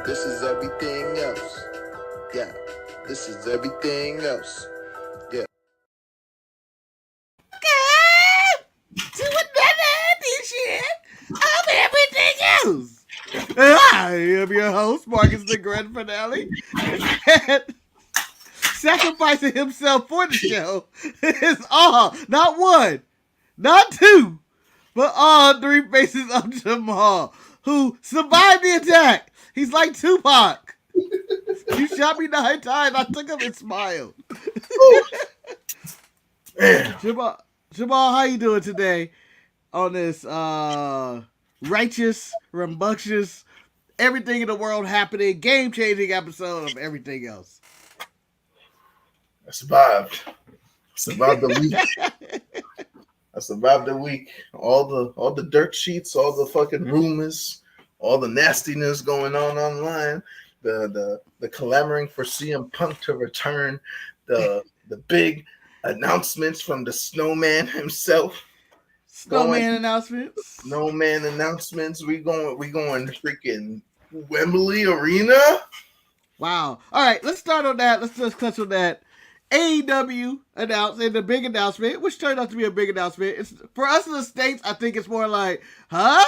This is everything else. Yeah, this is everything else. Yeah. To another edition of everything else. I am your host, Marcus the Grand Finale. Sacrificing himself for the show is all, not one, not two, but all three faces of Jemal, who survived the attack. He's like Tupac. You shot me 9 times. I took him and smiled. Jemal, how you doing today on this righteous, rambunctious, everything in the world happening, game-changing episode of Everything Else? I survived. Survived the week. I survived the week. All the dirt sheets, all the fucking rumors, all the nastiness going on online, the clamoring for CM Punk to return, the big announcements from the Snowman himself. Snowman announcements. We going freaking Wembley Arena. Wow. All right, let's start on that. Let's just touch on that. AEW announced, and the big announcement, which turned out to be a big announcement. It's for us in the States, I think it's more like, huh?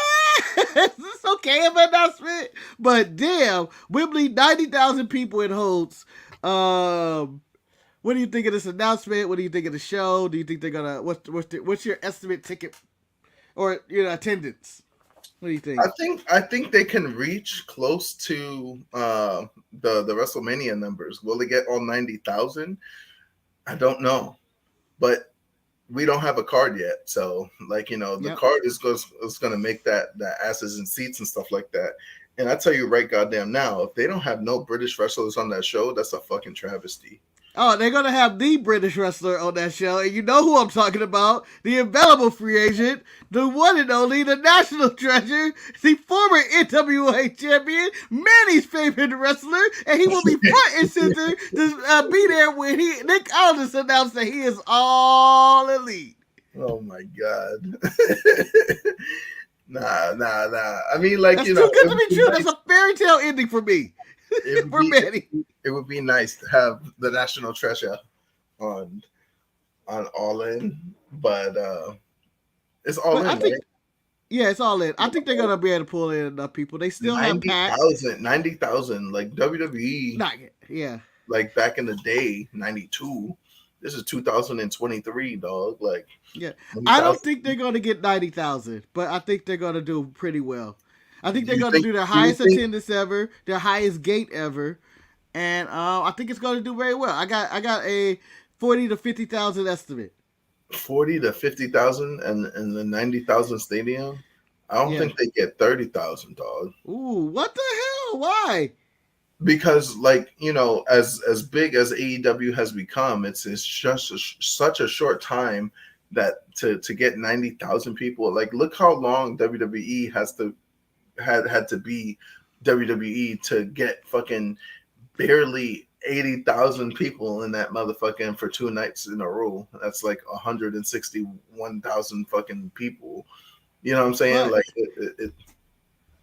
Is this okay of an announcement? But damn, Wembley, 90,000 people it holds. What do you think of this announcement? What do you think of the show? Do you think they're gonna what's your estimate ticket or attendance? What do you think? I think they can reach close to the WrestleMania numbers. Will they get all 90,000? I don't know, but we don't have a card yet. So, the card is going to make that asses and seats and stuff like that. And I tell you right goddamn now, if they don't have no British wrestlers on that show, that's a fucking travesty. Oh, they're going to have the British wrestler on that show, and you know who I'm talking about, the available free agent, the one and only, the national treasure, the former NWA champion, Manny's favorite wrestler, and he will be front and center to be there when Nick Aldis announced that he is all elite. Oh, my God. Nah. I mean, that's too good to be true. That's a fairy tale ending for me. Manny. It would be nice to have the national treasure on All In, but it's All In. Right? Yeah, it's All In. I think they're gonna be able to pull in enough people. They still have 90,000, like WWE. Yeah. Like back in the day, 92. This is 2023, dog. Like, yeah, I don't think they're gonna get 90,000, but I think they're gonna do pretty well. I think they're going to do their highest attendance ever, their highest gate ever, and I think it's going to do very well. I got a 40 to 50,000 estimate. 40 to 50,000 and the 90,000 stadium. I don't think they get 30,000, dog. Ooh, what the hell? Why? Because, as big as AEW has become, it's just such a short time that to get 90,000 people. Like, look how long WWE had to be WWE to get fucking barely 80,000 people in that motherfucking for 2 nights in a row. That's like 161,000 fucking people. You know what I'm saying? But,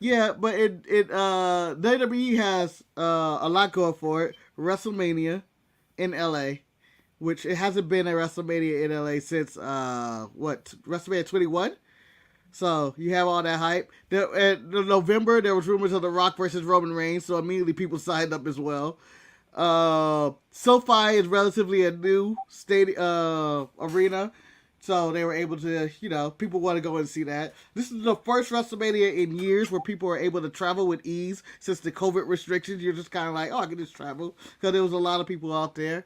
yeah, but WWE has a lot going for it. WrestleMania in LA, which it hasn't been a WrestleMania in LA since WrestleMania 21. So you have all that hype. In November, there was rumors of The Rock versus Roman Reigns, so immediately people signed up as well. SoFi is relatively a new arena, so they were able to, people want to go and see that. This is the first WrestleMania in years where people are able to travel with ease since the COVID restrictions. You're just kind of like, I can just travel, because there was a lot of people out there.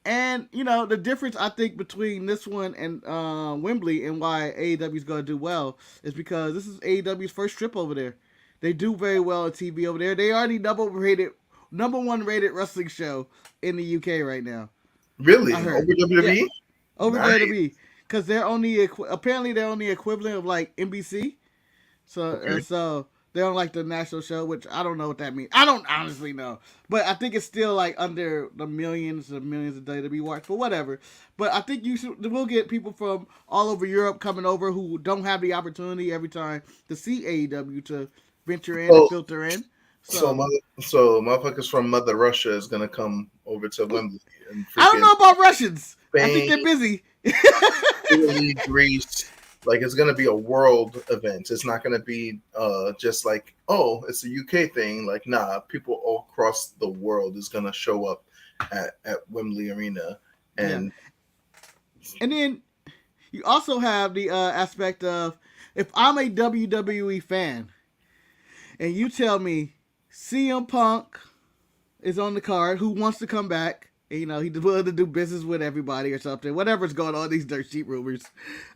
And, the difference, I think, between this one and Wembley and why AEW is going to do well is because this is AEW's first trip over there. They do very well on TV over there. They are the number one rated wrestling show in the UK right now. Really? Over WWE? Yeah. Over WWE. Because they're only, apparently they're only equivalent of like NBC. So They're on like the national show, which I don't know what that means. I don't honestly know, but I think it's still like under the millions of WWE watch, but whatever. But I think we'll get people from all over Europe coming over who don't have the opportunity every time to see AEW to venture in and filter in. So motherfuckers from Mother Russia is gonna come over to Wembley and I don't know about Russians. Spain, I think they're busy. Italy, Greece. Like, it's gonna be a world event. It's not gonna be just like, oh, it's a UK thing. Like, nah, people all across the world is gonna show up at Wembley Arena, and then you also have the aspect of, if I'm a WWE fan and you tell me CM Punk is on the card, who wants to come back. You know, he's willing to do business with everybody or something. Whatever's going on, these dirt sheet rumors.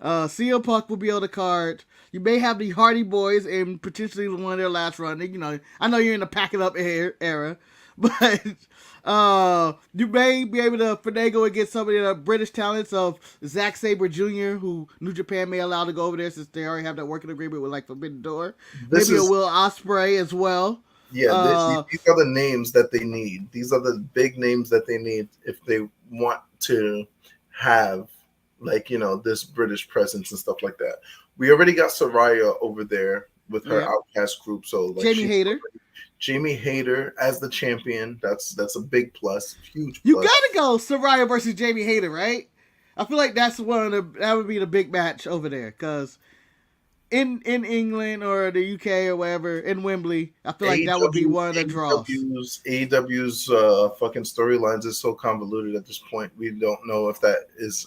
CM Punk will be on the card. You may have the Hardy Boys in potentially one of their last run. You know, I know you're in the pack it up era, but you may be able to finagle and get some of the British talents of Zack Sabre Jr., who New Japan may allow to go over there since they already have that working agreement with like Forbidden Door. Maybe a Will Ospreay as well. Yeah, these are the names that they need. These are the big names that they need if they want to have, like, you know, this British presence and stuff like that. We already got Saraya over there with her Outcast group. So like, Jamie Hayter as the champion. That's a big plus, huge plus. You gotta go Saraya versus Jamie Hayter, right? I feel like that would be the big match over there, because in England or the UK or wherever, in Wembley, I feel like that would be one of the draws. AEW's fucking storylines is so convoluted at this point. We don't know if that is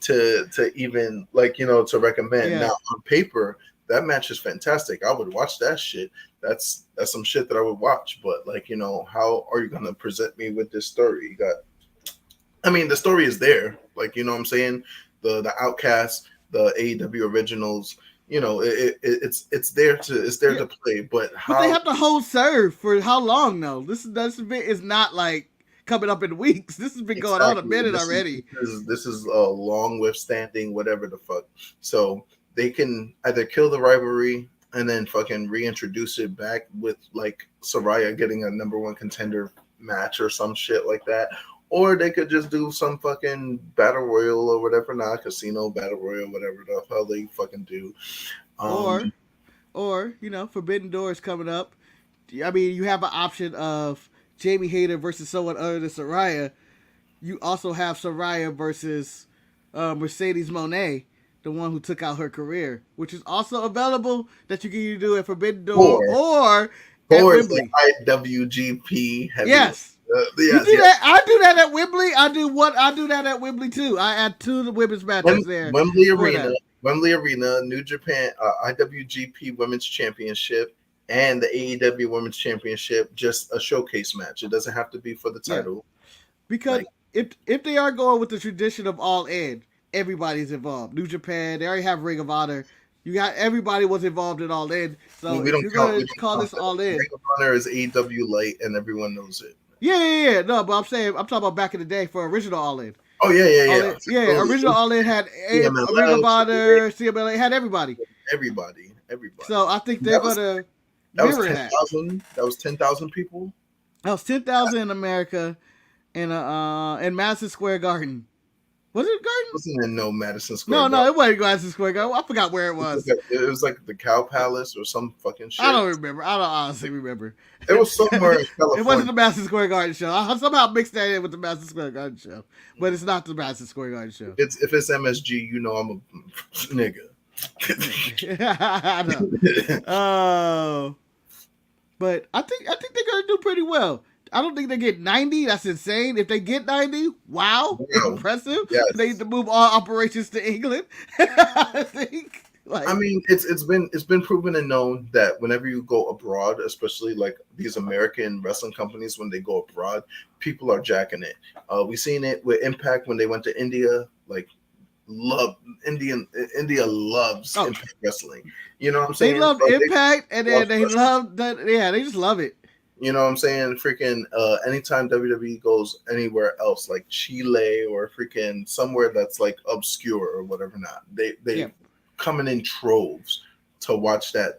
to even, like, you know, to recommend. Yeah. Now on paper, that match is fantastic. I would watch that shit. That's some shit that I would watch. But, like, you know, how are you gonna present me with this story? The story is there. Like, you know what I'm saying? The Outcasts, the AEW originals, you know, it's there to play. But they have to hold serve for how long though? This is not like coming up in weeks. This has been going on a minute already. This is a long withstanding whatever the fuck. So they can either kill the rivalry and then fucking reintroduce it back with like Saraya getting a number one contender match or some shit like that. Or they could just do some fucking battle royal or whatever, casino battle royal, whatever the hell they fucking do. Or you know, Forbidden Door is coming up. I mean, you have an option of Jamie Hayter versus someone other than Saraya. You also have Saraya versus Mercedes Moné, the one who took out her career, which is also available that you can either do at Forbidden Door or at Wembley. IWGP Heavyweight. Yes. You do that. I do that at Wembley. I do that at Wembley too. I add 2 of the women's matches there. Wembley Arena, New Japan, IWGP Women's Championship, and the AEW Women's Championship. Just a showcase match. It doesn't have to be for the title. Because if they are going with the tradition of All In, everybody's involved. New Japan, they already have Ring of Honor. You got everybody was involved in All In. So if you're going to call this All In, Ring of Honor is AEW light, and everyone knows it. Yeah. No, but I'm talking about back in the day for original All In. Oh, yeah. Original All In had Ring of Honor, CMLA, had everybody. Everybody. So I think they're going to mirror that. That was 10,000 people? That was 10,000 in America in Madison Square Garden. Was it Garden? It wasn't in no Madison Square Garden. No, it wasn't Madison Square Garden. I forgot where it was. It was like the Cow Palace or some fucking shit. I don't remember. I don't honestly remember. It was somewhere in California. It wasn't the Madison Square Garden show. I somehow mixed that in with the Madison Square Garden show. But it's not the Madison Square Garden show. If it's MSG, you know I'm a nigga. I know. But I think they're gonna do pretty well. I don't think they get 90. That's insane. If they get 90, wow, impressive. Yes. They need to move all operations to England. I think. I mean, it's been proven and known that whenever you go abroad, especially like these American wrestling companies, when they go abroad, people are jacking it. We seen it with Impact when they went to India. Like, India loves Impact Wrestling. You know what I'm saying? They love Impact, and then they love that. Yeah, they just love it. You know what I'm saying? Freaking anytime WWE goes anywhere else, like Chile or freaking somewhere that's like obscure or whatever, not they coming in troves to watch that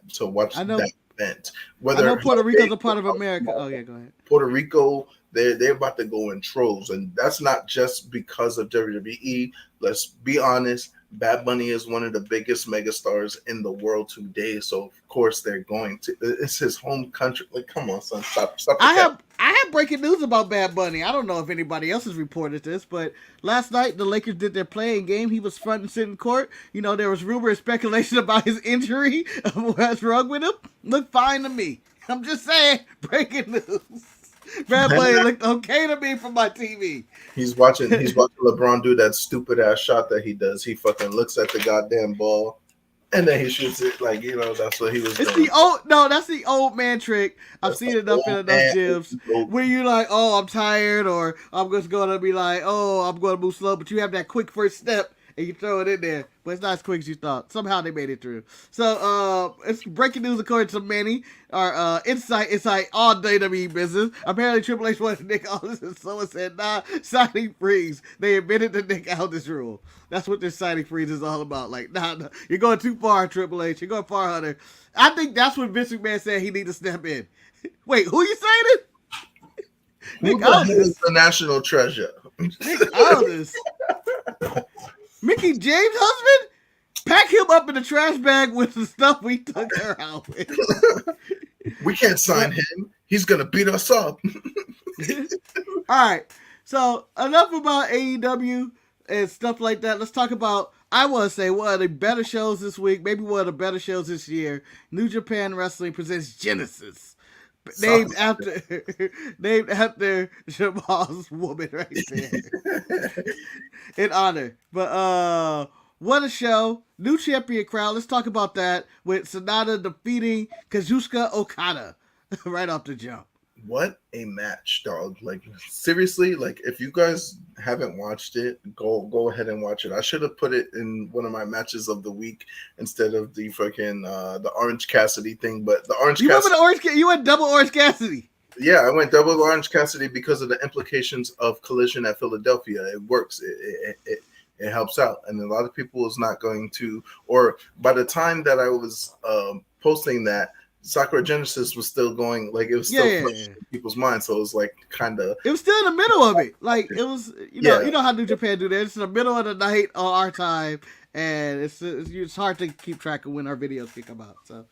I know. that event. I know Puerto Rico's a part of America. Oh yeah, go ahead. Puerto Rico, they're about to go in troves, and that's not just because of WWE. Let's be honest. Bad Bunny is one of the biggest megastars in the world today, so of course they're going to. It's his home country. Like, come on, son, stop. I have breaking news about Bad Bunny. I don't know if anybody else has reported this, but last night the Lakers did their playing game. He was front and center in court. You know, there was rumor and speculation about his injury, what's wrong with him. Looked fine to me. I'm just saying, breaking news. Bad Bunny looked okay to me from my TV. He's watching LeBron do that stupid ass shot that he does. He fucking looks at the goddamn ball and then he shoots it. Like, you know, that's what he was doing. That's the old man trick. I've seen it enough in enough gyms where you're like, oh, I'm tired, or I'm just gonna be like, oh, I'm gonna move slow, but you have that quick first step and you throw it in there, but it's not as quick as you thought. Somehow they made it through. So it's breaking news according to many. Our insight all WWE business. Apparently Triple H wanted Nick Aldis, and someone said, nah, signing freeze. They admitted the Nick Aldis rule. That's what this signing freeze is all about. Like, nah, you're going too far, Triple H. You're going far, Hunter. I think that's what Vince McMahon said he need to step in. Wait, who you saying it? Nick Aldis is the national treasure. Nick Aldis. Mickey James' husband? Pack him up in the trash bag with the stuff we took her out with. We can't sign him. He's going to beat us up. All right. So, enough about AEW and stuff like that. Let's talk about, I want to say, one of the better shows this week, maybe one of the better shows this year. New Japan Wrestling presents Genesis. Named after Jemal's woman right there. In honor. But what a show. New champion crowd. Let's talk about that with Sanada defeating Kazuchika Okada right off the jump. What a match, dog. Like, seriously, like, if you guys haven't watched it, go ahead and watch it. I should have put it in one of my matches of the week instead of the fucking the Orange Cassidy thing, but the Orange You Cassidy, remember you went double Orange Cassidy. Yeah, I went double Orange Cassidy because of the implications of Collision at Philadelphia. It works. It helps out, and a lot of people is not going to, or by the time that I was posting that, Sakura Genesis was still going, like, it was still in people's minds, so it was like kind of, it was still in the middle of it, like it was, you know how New Japan do that. It's in the middle of the night on our time, and it's hard to keep track of when our videos can come out. So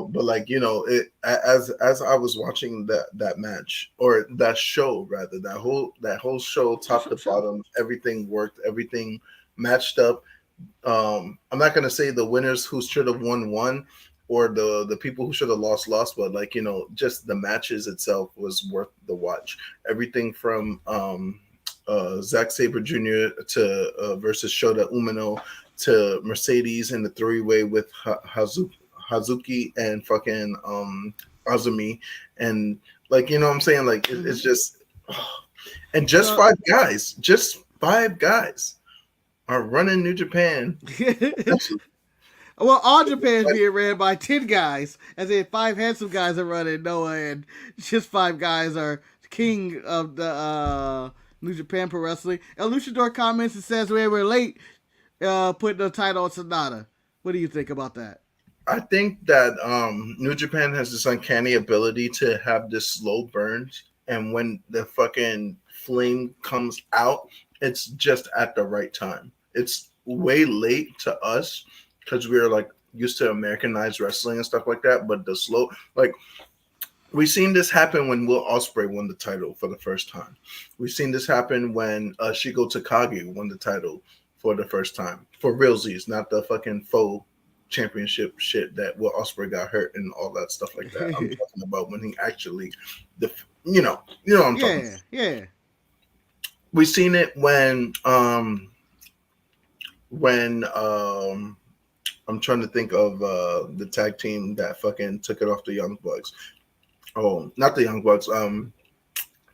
but like, you know, it as I was watching that match, or that show rather, that whole show, top to bottom, everything worked, everything matched up. I'm not gonna say the winners who should have won, or the people who should have lost, but, like, you know, just the matches itself was worth the watch. Everything from Zack Sabre Jr. to versus Shota Umino, to Mercedes in the 3-way with Hazuki and fucking Azumi, and, like, you know what I'm saying, like, it's just, and just 5 guys are running New Japan. Well, all Japan's being ran by 10 guys, as in 5 handsome guys are running Noah, and just 5 guys are king of the New Japan Pro Wrestling. El Luchador comments and says we were late putting the title on Sanada. What do you think about that? I think that New Japan has this uncanny ability to have this slow burns, and when the fucking flame comes out, it's just at the right time. It's way late to us, because we're, like, used to Americanized wrestling and stuff like that. But the slow, like, we've seen this happen when Will Ospreay won the title for the first time. We've seen this happen when Shigo Takagi won the title for the first time. For realsies, not the fucking faux championship shit that Will Ospreay got hurt and all that stuff like that. I'm talking about when he actually, you know what I'm talking about. Yeah. We've seen it when I'm trying to think of the tag team that fucking took it off the Young Bucks. Oh, not the Young Bucks. The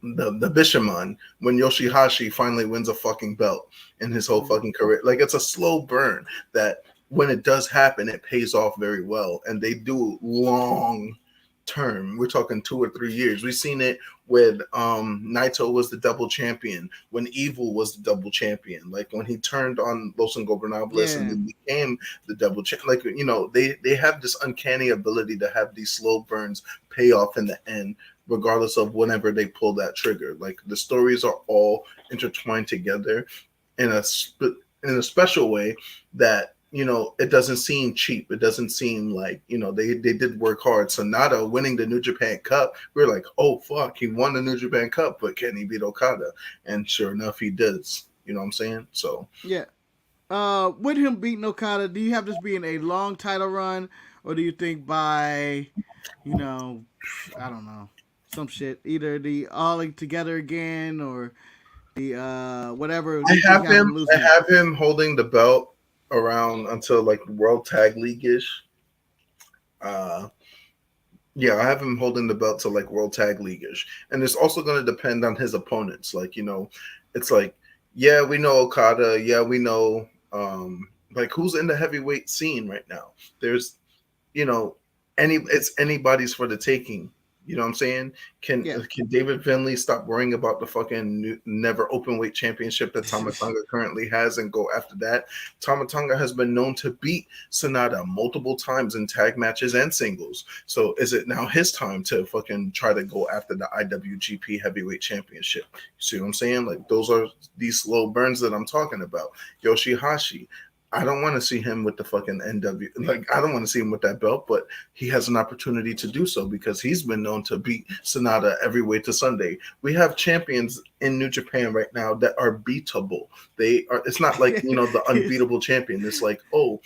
Bishamon, when Yoshihashi finally wins a fucking belt in his whole fucking career. Like, it's a slow burn that when it does happen, it pays off very well. And they do long term. We're talking 2 or 3 years. We've seen it when Naito was the double champion, when Evil was the double champion, like when he turned on Los Ingobernables and then became the double champion. Like, you know, they have this uncanny ability to have these slow burns pay off in the end, regardless of whenever they pull that trigger. Like, the stories are all intertwined together in a special way that, you know, it doesn't seem cheap. It doesn't seem like, you know, they did work hard. Sanada winning the New Japan Cup, we're like, oh fuck, he won the New Japan Cup, but can he beat Okada? And sure enough, he does. You know what I'm saying? So yeah. With him beating Okada, do you have this being a long title run, or do you think by, you know, I don't know, some shit, either the all together again or the whatever? I have him holding the belt around until like World Tag League-ish. Yeah, I have him holding the belt to like World Tag League-ish. And it's also going to depend on his opponents. Like, you know, it's like, yeah, we know Okada. Yeah, we know, like, who's in the heavyweight scene right now? There's, you know, it's anybody's for the taking. You know what I'm saying? Can David Finlay stop worrying about the fucking never open weight championship that Tama Tonga currently has and go after that? Tama Tonga has been known to beat Sanada multiple times in tag matches and singles. So is it now his time to fucking try to go after the IWGP Heavyweight Championship? You see what I'm saying? Like, those are these slow burns that I'm talking about. Yoshihashi, I don't want to see him with the fucking NW. Like, I don't want to see him with that belt, but he has an opportunity to do so because he's been known to beat Sanada every way to Sunday. We have champions in New Japan right now that are beatable. They are. It's not like, you know, the unbeatable champion. It's like, oh,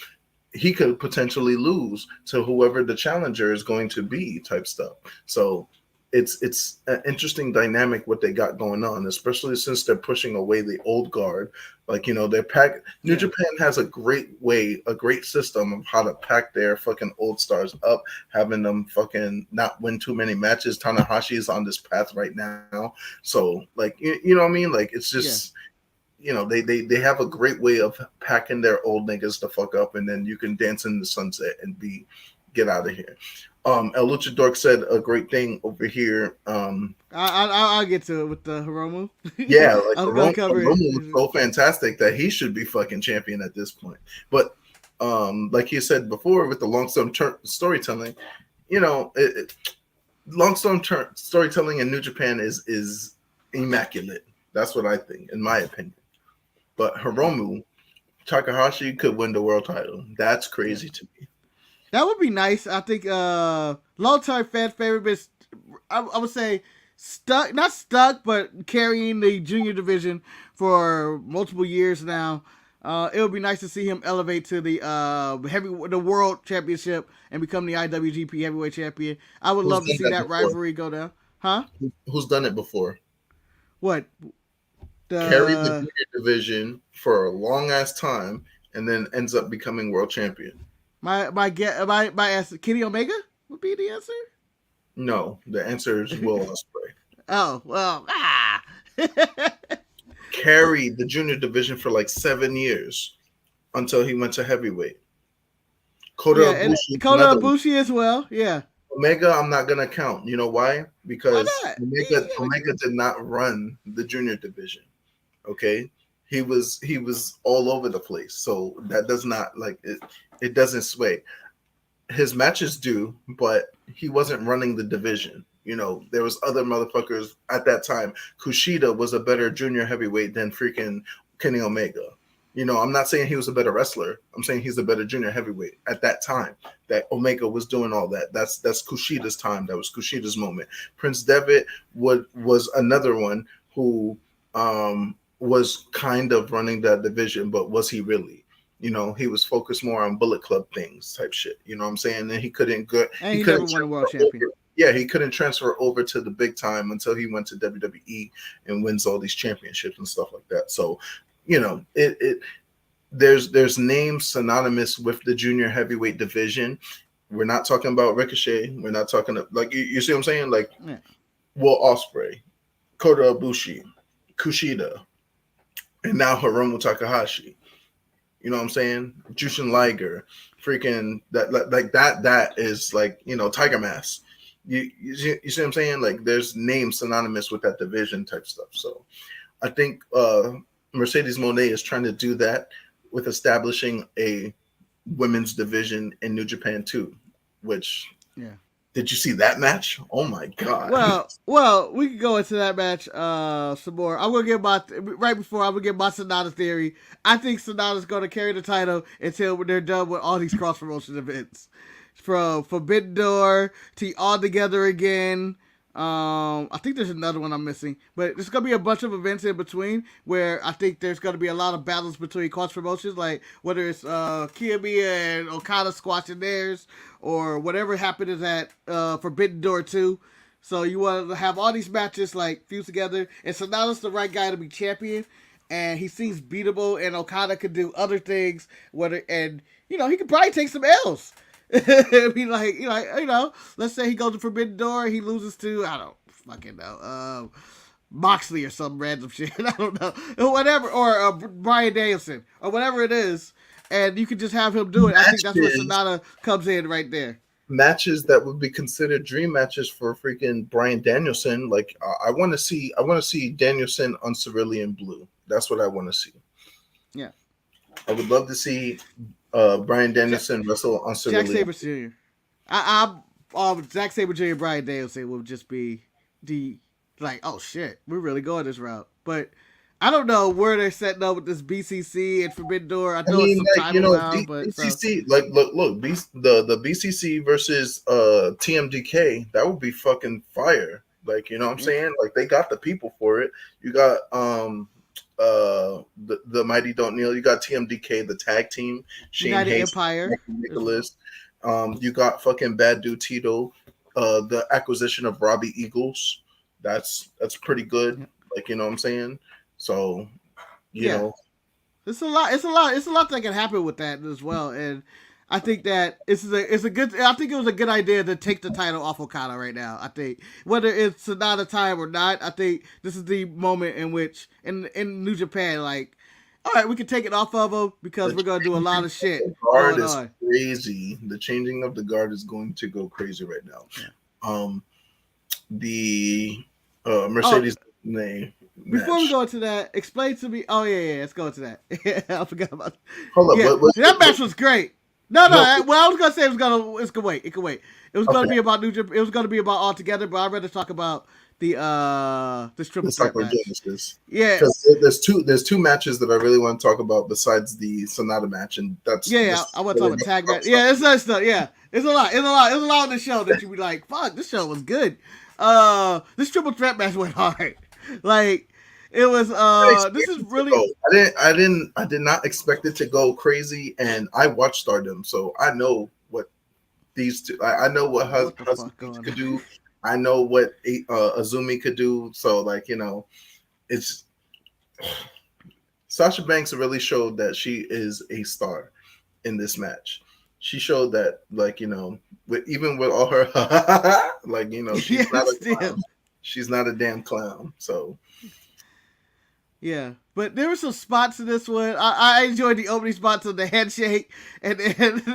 he could potentially lose to whoever the challenger is going to be, type stuff. So it's an interesting dynamic what they got going on, especially since they're pushing away the old guard. Like, you know, New Japan has a great system of how to pack their fucking old stars up, having them fucking not win too many matches. Tanahashi is on this path right now. So, like, you know what I mean? Like, it's just, you know, they have a great way of packing their old niggas the fuck up, and then you can dance in the sunset and get out of here. El Luchador said a great thing over here. I'll get to it with the Hiromu. Yeah, like Hiromu was so fantastic that he should be fucking champion at this point. But like you said before, with the long-term storytelling, you know, long-term storytelling in New Japan is immaculate. That's what I think, in my opinion. But Hiromu Takahashi could win the world title. That's crazy to me. That would be nice. I think long-time fan favorite, but I would say not stuck, but carrying the junior division for multiple years now. It would be nice to see him elevate to the world championship and become the IWGP Heavyweight Champion. I would love to see that rivalry go down. Huh? Who's done it before? What? Carried the junior division for a long ass time and then ends up becoming world champion. My answer, Kenny Omega would be the answer. No, the answer is Will Ospreay. Oh well, carried the junior division for like 7 years until he went to heavyweight. Kota Ibushi as well. Yeah. Omega, I'm not gonna count. You know why? Because Omega did not run the junior division. Okay, he was all over the place. So that does not, like, it doesn't sway. His matches do, but he wasn't running the division. You know, there was other motherfuckers at that time. Kushida was a better junior heavyweight than freaking Kenny Omega. You know, I'm not saying he was a better wrestler. I'm saying he's a better junior heavyweight at that time. That Omega was doing all that. That's Kushida's time. That was Kushida's moment. Prince Devitt was another one who was kind of running that division, but was he really? You know, he was focused more on Bullet Club things type shit. You know what I'm saying? And he couldn't go. And he never won a world champion. Yeah, he couldn't transfer over to the big time until he went to WWE and wins all these championships and stuff like that. So, you know, there's names synonymous with the junior heavyweight division. We're not talking about Ricochet. We're not talking like you see what I'm saying? Like Will Ospreay, Kota Ibushi, Kushida, and now Hiromu Takahashi. You know what I'm saying? Jushin Liger, freaking that is like, you know, Tiger Mask. You see what I'm saying? Like there's names synonymous with that division type stuff. So I think Mercedes Moné is trying to do that with establishing a women's division in New Japan too. Which did you see that match? Oh my god! Well, we can go into that match some more. I'm gonna give my right before I'm gonna give my Sanada theory. I think Sanada's gonna carry the title until they're done with all these cross promotion events, from Forbidden Door to All Together Again. I think there's another one I'm missing, but there's gonna be a bunch of events in between where I think there's gonna be a lot of battles between cross promotions, like whether it's Kiyomiya and Okada squashing theirs, or whatever happened is at Forbidden Door 2. So you want to have all these matches like fused together, and Sanada's the right guy to be champion, and he seems beatable, and Okada could do other things, and he could probably take some L's. Be like, let's say he goes to Forbidden Door, he loses to, I don't fucking know, Moxley or some random shit. I don't know, whatever, or Bryan Danielson or whatever it is, and you can just have him do it. I think that's where Sanada comes in right there. Matches that would be considered dream matches for freaking Bryan Danielson. Like I want to see Danielson on Cerulean Blue. That's what I want to see. Yeah, I would love to see Bryan Danielson wrestle on Cerulean. Zack Sabre Jr. Zack Sabre Jr. and Bryan Danielson would just be oh shit, we're really going this route. But I don't know where they're setting up with this BCC and Forbidden Door. I know it's some time around, but BCC, look, the BCC versus TMDK, that would be fucking fire. Like, you know what I'm saying? Like, they got the people for it. You got the Mighty Don't Kneel. You got TMDK, the tag team. United Empire. Nicholas. You got fucking Bad Dude Tito. The acquisition of Robbie Eagles. That's pretty good. Like, you know what I'm saying? So, you know, it's a lot that can happen with that as well. And I think that I think it was a good idea to take the title off Okada right now. I think whether it's Sanada time or not, I think this is the moment in which in New Japan, like, all right, we can take it off of him because we're going to do a lot of shit. The guard is crazy. The changing of the guard is going to go crazy right now. Yeah. The Mercedes Moné before we go into that, explain to me. Oh yeah, let's go into that. I forgot about. Hold up, that match was great. No. Well, I was gonna say it's gonna wait. It can wait. It was gonna be about New Japan. It was gonna be about All Together, but I'd rather talk about this triple threat match. Yeah, because there's two matches that I really want to talk about besides the Sanada match, and that's I want to talk about tag match. Yeah, it's that stuff. Yeah, it's a lot. It's a lot on the show that you be like, fuck, this show was good. This triple threat match went hard. Like, it was this is really I did not expect it to go crazy, and I watched Stardom, so I know what these two I know what Husky could do. I know what Azumi could do. So, like, you know, it's Sasha Banks really showed that she is a star in this match. She showed that, like, you know, even with all her like, you know, she's not a clown. She's not a damn clown. So yeah, but there were some spots in this one. I enjoyed the opening spots of the handshake, and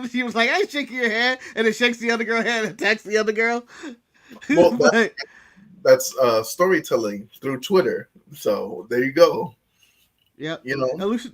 she was like, "I ain't shaking your hand," and it shakes the other girl hand and attacks the other girl. Well, that's storytelling through Twitter. So there you go. Yeah, you know, Alicia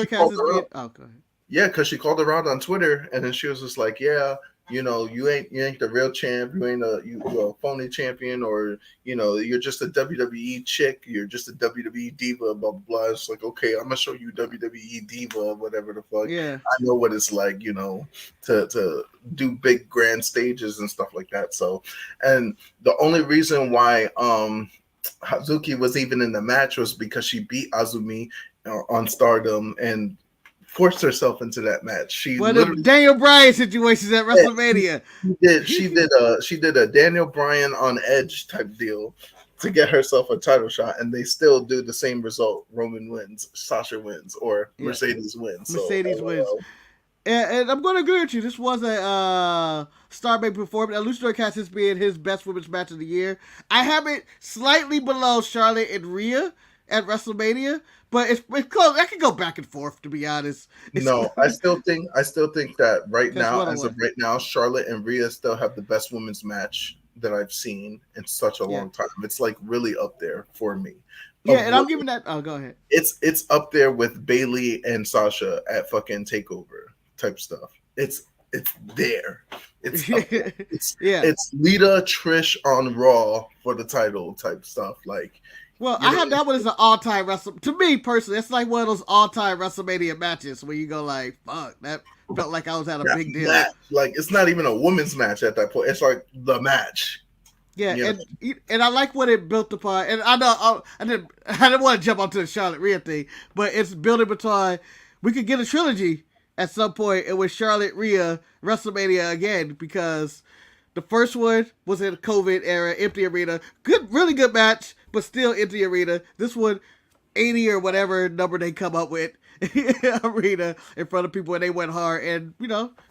go ahead. Yeah, because she called her out on Twitter, and then she was just like, "Yeah, you know, you ain't the real champ. You ain't you're a phony champion, or, you know, you're just a WWE chick. You're just a WWE diva, blah, blah, blah." It's like, okay, I'm going to show you WWE diva, whatever the fuck. Yeah. I know what it's like, you know, to do big grand stages and stuff like that. So, and the only reason why Hazuki was even in the match was because she beat Azumi on Stardom and forced herself into that match. Daniel Bryan situations at WrestleMania. She did a Daniel Bryan on Edge type deal to get herself a title shot, and they still do the same result. Roman wins, Sasha wins, or Mercedes wins. Mercedes wins. And I'm going to agree with you. This was a star-made performance. Luchador Cats is being his best women's match of the year. I have it slightly below Charlotte and Rhea at WrestleMania, but it's close. I can go back and forth, to be honest. I still think that right now, as of right now, Charlotte and Rhea still have the best women's match that I've seen in such a long time. It's like really up there for me. Yeah, and I'm giving that. Oh, go ahead. It's up there with Bailey and Sasha at fucking Takeover type stuff. It's there. It's up there. It's Lita Trish on Raw for the title type stuff. Like, well, I have that one as an all-time wrestle. To me personally, it's like one of those all-time WrestleMania matches where you go like, "Fuck, that felt like I was at a big deal." Match. Like, it's not even a women's match at that point. It's like the match. Yeah, and I like what it built upon. And I know I didn't want to jump onto the Charlotte Rhea thing, but it's building upon. We could get a trilogy at some point, and with Charlotte Rhea WrestleMania again, because the first one was in the COVID era, empty arena, really good match, but still empty arena. This one, 80 or whatever number they come up with, arena in front of people, and they went hard. And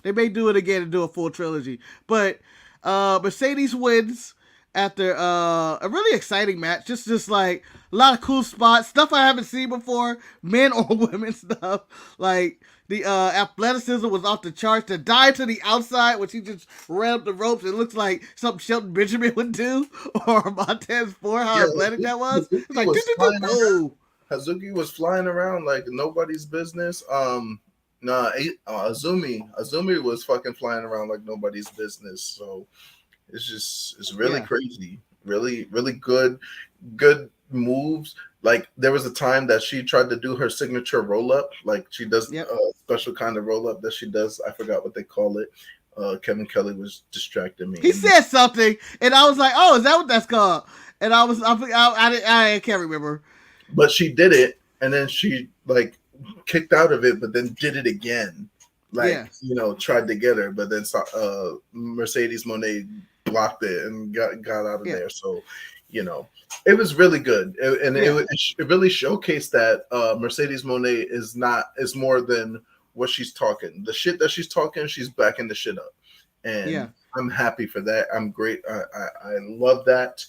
they may do it again and do a full trilogy. But Mercedes wins after a really exciting match. Just like a lot of cool spots, stuff I haven't seen before, men or women stuff. Like the athleticism was off the charts. The dive to the outside, when she just ran up the ropes, it looks like something Shelton Benjamin would do, or Montez Ford, how athletic that was. It's like, Hazuki was flying around like nobody's business. Azumi was fucking flying around like nobody's business. So it's really crazy. Really, really good moves. Like, there was a time that she tried to do her signature roll up. Like, she does a special kind of roll up that she does. I forgot what they call it. Kevin Kelly was distracting me. He said something, and I was like, "Oh, is that what that's called?" And I can't remember. But she did it, and then she like kicked out of it, but then did it again. Like, tried to get her, but then Mercedes Moné blocked it and got out of there. So, it was really good, and it really showcased that Mercedes Moné is more than what she's talking. The shit that she's talking, she's backing the shit up, and I'm happy for that. I'm great. I love that.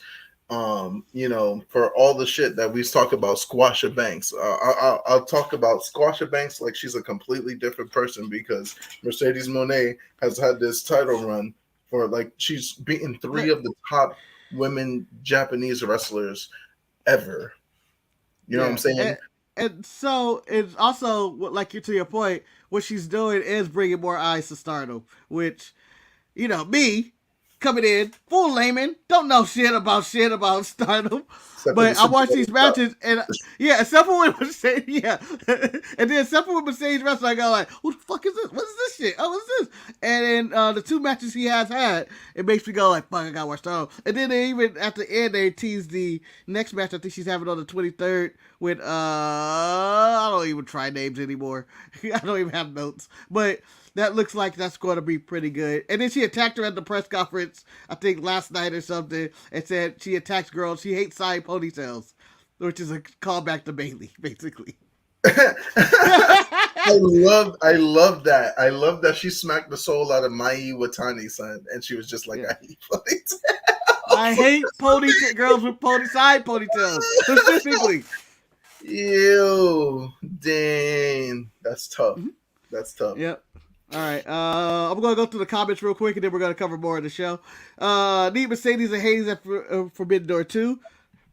For all the shit that we talk about Squasha Banks, I'll talk about Squasha Banks like she's a completely different person, because Mercedes Moné has had this title run for, like, she's beaten 3 of the top women Japanese wrestlers ever. You know what I'm saying? And so it's also, like, to your point, what she's doing is bringing more eyes to Stardom, which, me coming in full layman, don't know shit about Stardom, but I watch these matches, and except for when Mercedes, and then except for when Mercedes wrestling, I go like, who the fuck is this? What is this shit? Oh, what's this? And then the 2 matches he has had, it makes me go like, fuck, I gotta watch Stardom. And then they even at the end they tease the next match. I think she's having on the 23rd with I don't even try names anymore. I don't even have notes, but that looks like that's going to be pretty good. And then she attacked her at the press conference, I think last night or something, and said she attacks girls. She hates side ponytails, which is a callback to Bailey, basically. I love that. I love that she smacked the soul out of Mai Iwatani, son, and she was just like, I hate ponytails. I hate ponytail girls with side ponytails, specifically. Ew, dang, that's tough. Mm-hmm. That's tough. Yep. All right, I'm going to go through the comments real quick, and then we're going to cover more of the show. Need Mercedes and Hayes at Forbidden Door 2.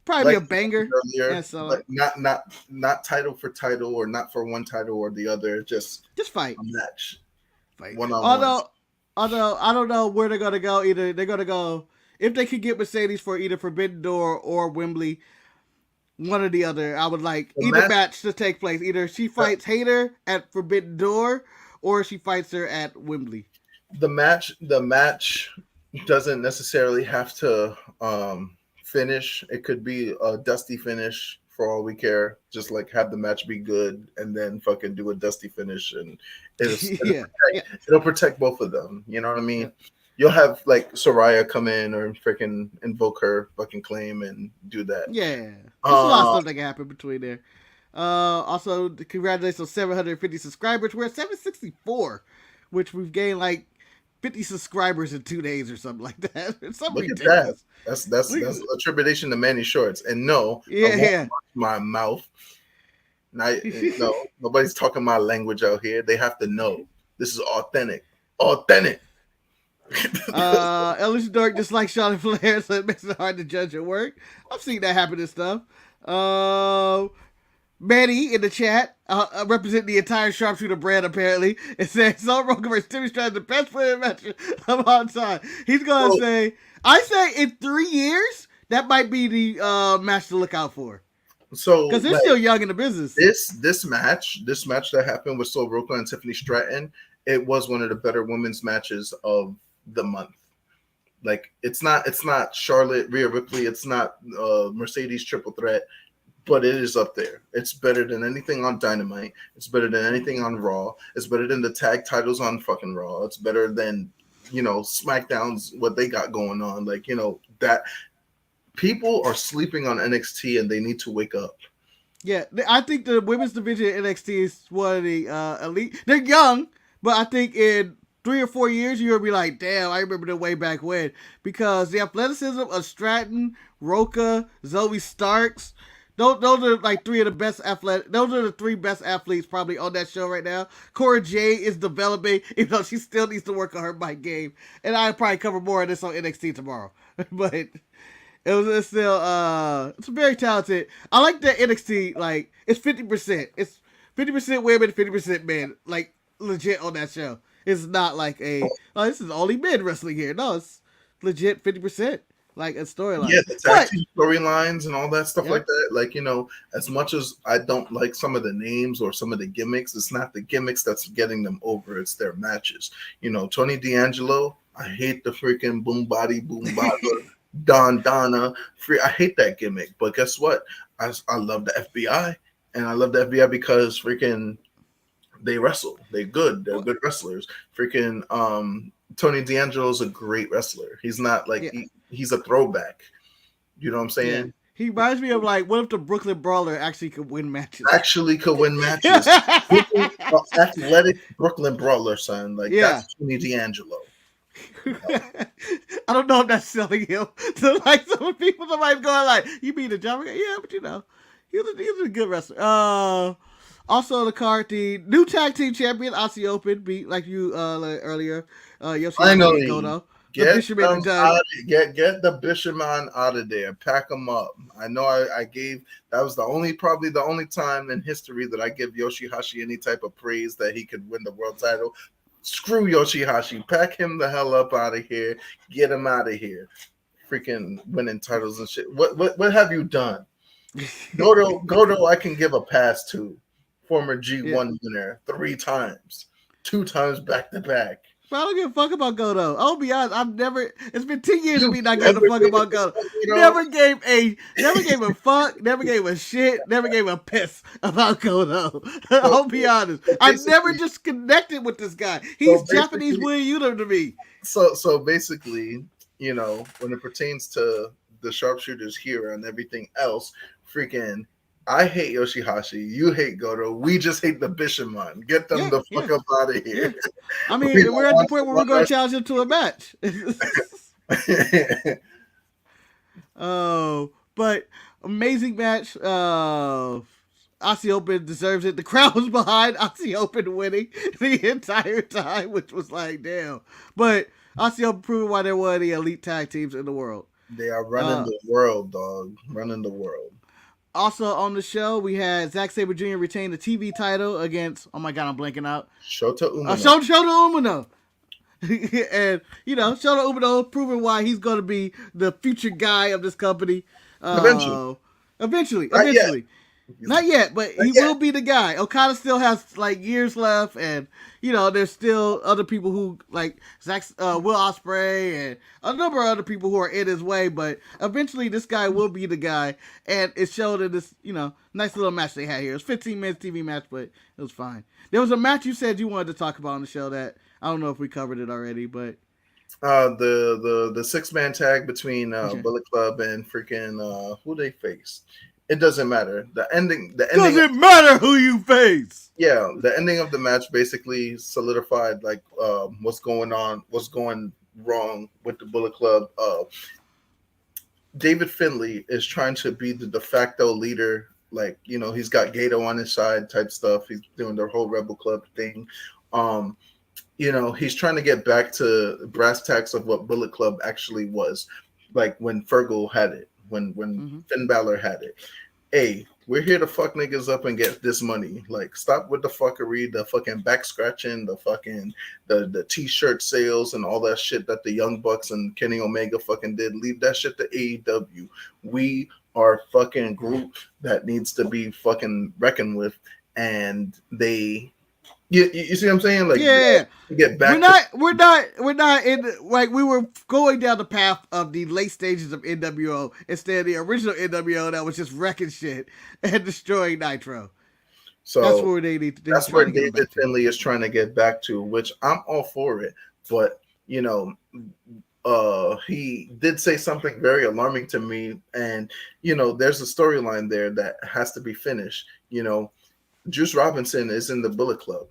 Probably like a banger. Earlier, yeah, so like not title for title, or not for one title or the other. Just fight. A match. Fight. Although I don't know where they're going to go. Either they're going to go, if they could get Mercedes for either Forbidden Door or Wembley, one or the other. I would like either match to take place. Either she fights Hayter at Forbidden Door, or she fights her at Wembley. The match doesn't necessarily have to finish. It could be a dusty finish for all we care. Just like have the match be good, and then fucking do a dusty finish, and it'll protect both of them. You know what I mean? Yeah. You'll have like Soraya come in or freaking invoke her fucking claim and do that. Yeah, there's a lot of stuff that can happen between there. Also, congratulations on 750 subscribers. We're at 764, which we've gained like 50 subscribers in 2 days or something like that. It's something Look ridiculous. At that. That's attribution to Manny Shorts. And no, my mouth. No, nobody's talking my language out here. They have to know this is authentic. Authentic. Evolution Dark just like Charlotte Flair, so it makes it hard to judge her work. I've seen that happen and stuff. Manny in the chat, representing the entire sharpshooter brand apparently, and saying Salt Rogen versus Timmy Stratton the best player match of all time. He's gonna say, I say in 3 years that might be the match to look out for. So because they're still young in the business. This match that happened with Sol Roca and Tiffany Stratton, it was one of the better women's matches of the month. Like it's not Charlotte, Rhea Ripley, it's not Mercedes triple threat, but it is up there. It's better than anything on Dynamite. It's better than anything on Raw. It's better than the tag titles on fucking Raw. It's better than, SmackDown's what they got going on. Like, that people are sleeping on NXT and they need to wake up. Yeah, I think the women's division at NXT is one of the elite. They're young, but I think in 3 or 4 years, you'll be like, damn, I remember them way back when. Because the athleticism of Stratton, Roca, Zoe Starks, those are like 3 of the best athletic. Those are the 3 best athletes probably on that show right now. Cora Jade is developing, even though she still needs to work on her mic game. And I'll probably cover more of this on NXT tomorrow. But it's still it's very talented. I like that NXT, like, it's 50%. It's 50% women, 50% men. Like, legit on that show. It's not like this is only men wrestling here. No, it's legit 50%. Like a storyline. Yeah, the tag team storylines and all that stuff like that. Like, as much as I don't like some of the names or some of the gimmicks, it's not the gimmicks that's getting them over. It's their matches. Tony D'Angelo, I hate the freaking boom body, Don Donna. I hate that gimmick. But guess what? I love the FBI. And I love the FBI because freaking they wrestle. They're good. They're good wrestlers. Freaking Tony D'Angelo is a great wrestler. He's not like he's a throwback. You know what I'm saying? Yeah. He reminds me of like, what if the Brooklyn Brawler actually could win matches? Athletic Brooklyn Brawler, son. Like that's Tony D'Angelo. I don't know if that's selling him to like some people. Somebody's going like, you mean the Java guy? Yeah, but he was a good wrestler. Also, the card, the new tag team champion, Aussie Open, beat, like you earlier, finally, Goto. Get the Bishamon out of there. Pack them up. I know I gave, that was probably the only time in history that I give Yoshihashi any type of praise that he could win the world title. Screw Yoshihashi. Pack him the hell up out of here. Get him out of here. Freaking winning titles and shit. What have you done? Goto, I can give a pass to. Former G1 winner 3 times, 2 times back to back. But I don't give a fuck about Goto. I'll be honest. it's been 10 years of me not giving a fuck about Goto. Never gave a fuck, never gave a shit, never gave a piss about Goto. I'll be honest. I never just connected with this guy. He's Japanese Willie Uno to me. So basically, when it pertains to the sharpshooters here and everything else, freaking I hate Yoshihashi. You hate Goto. We just hate the Bishamon. Get them the fuck up out of here. Yeah. I mean, we're at the point where we're going to challenge him to a match. But amazing match. Aussie Open deserves it. The crowd was behind Aussie Open winning the entire time, which was like, damn. But Aussie Open proving why they're one of the elite tag teams in the world. They are running the world, dog. Running the world. Also on the show, we had Zack Sabre Jr. retain the TV title against, oh my God, I'm blanking out. Shota Umino. Shota Umino. And, Shota Umino proving why he's going to be the future guy of this company. Eventually. Not yet, but he will be the guy. Okada still has like years left, and there's still other people who like Will Ospreay and a number of other people who are in his way. But eventually, this guy will be the guy, and it showed in this nice little match they had here. It was 15 minutes TV match, but it was fine. There was a match you said you wanted to talk about on the show that I don't know if we covered it already, but the 6-man tag between Bullet Club and freaking who they faced. It doesn't matter. The ending doesn't matter who you face. Yeah, the ending of the match basically solidified like what's going wrong with the Bullet Club. David Finlay is trying to be the de facto leader. Like, he's got Gato on his side type stuff. He's doing the whole Rebel Club thing. you know, he's trying to get back to brass tacks of what Bullet Club actually was, like when Fergal had it, when Finn Balor had it. Hey, we're here to fuck niggas up and get this money. Like, stop with the fuckery, the fucking back scratching, the fucking the t-shirt sales and all that shit that the Young Bucks and Kenny Omega fucking did. Leave that shit to AEW. We are fucking group that needs to be fucking reckoned with, and they. You see what I'm saying? Like, yeah, get back. We're not in like we were going down the path of the late stages of NWO instead of the original NWO that was just wrecking shit and destroying Nitro. So that's where they need. That's where David Finlay is trying to get back to, which I'm all for it. But you know, he did say something very alarming to me, and you know, there's a storyline there that has to be finished. You know, Juice Robinson is in the Bullet Club.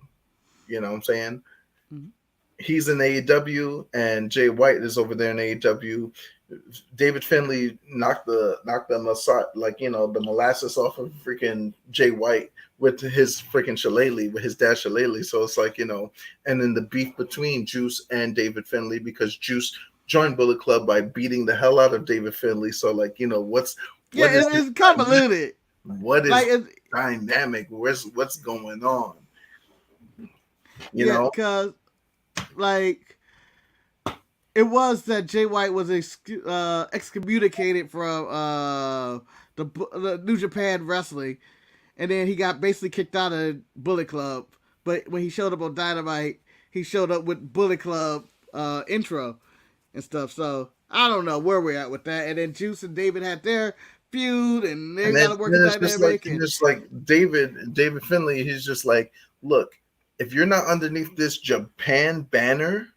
You know what I'm saying? Mm-hmm. He's in AEW, and Jay White is over there in AEW. David Finlay knocked the the molasses off of freaking Jay White with his freaking shillelagh, with his dad shillelagh. So it's like, you know, and then the beef between Juice and David Finlay because Juice joined Bullet Club by beating the hell out of David Finlay. So like, you know, it's convoluted. What is like, dynamic? What's going on? You know, because like it was that Jay White was excommunicated from the New Japan Wrestling, and then he got basically kicked out of Bullet Club. But when he showed up on Dynamite, he showed up with Bullet Club intro and stuff. So I don't know where we're at with that. And then Juice and David had their feud, and they got to work the dynamic. Just like David Finlay, he's just like, look, if you're not underneath this Japan banner,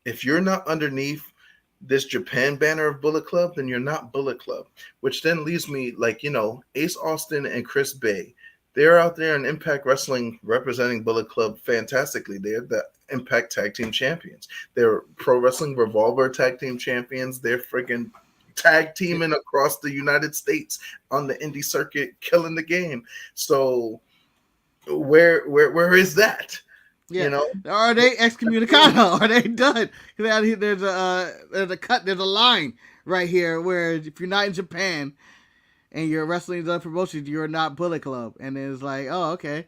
of Bullet Club, then you're not Bullet Club. Which then leaves me like, you know, Ace Austin and Chris Bay. They're out there in Impact Wrestling representing Bullet Club fantastically. They're the Impact Tag Team Champions. They're Pro Wrestling Revolver Tag Team Champions. They're freaking tag teaming across the United States on the indie circuit, killing the game. So where is that? Yeah. You know, are they excommunicado? Are they done? There's a line right here where if you're not in Japan and you're wrestling the promotion, you're not Bullet Club, and it's like, oh, okay.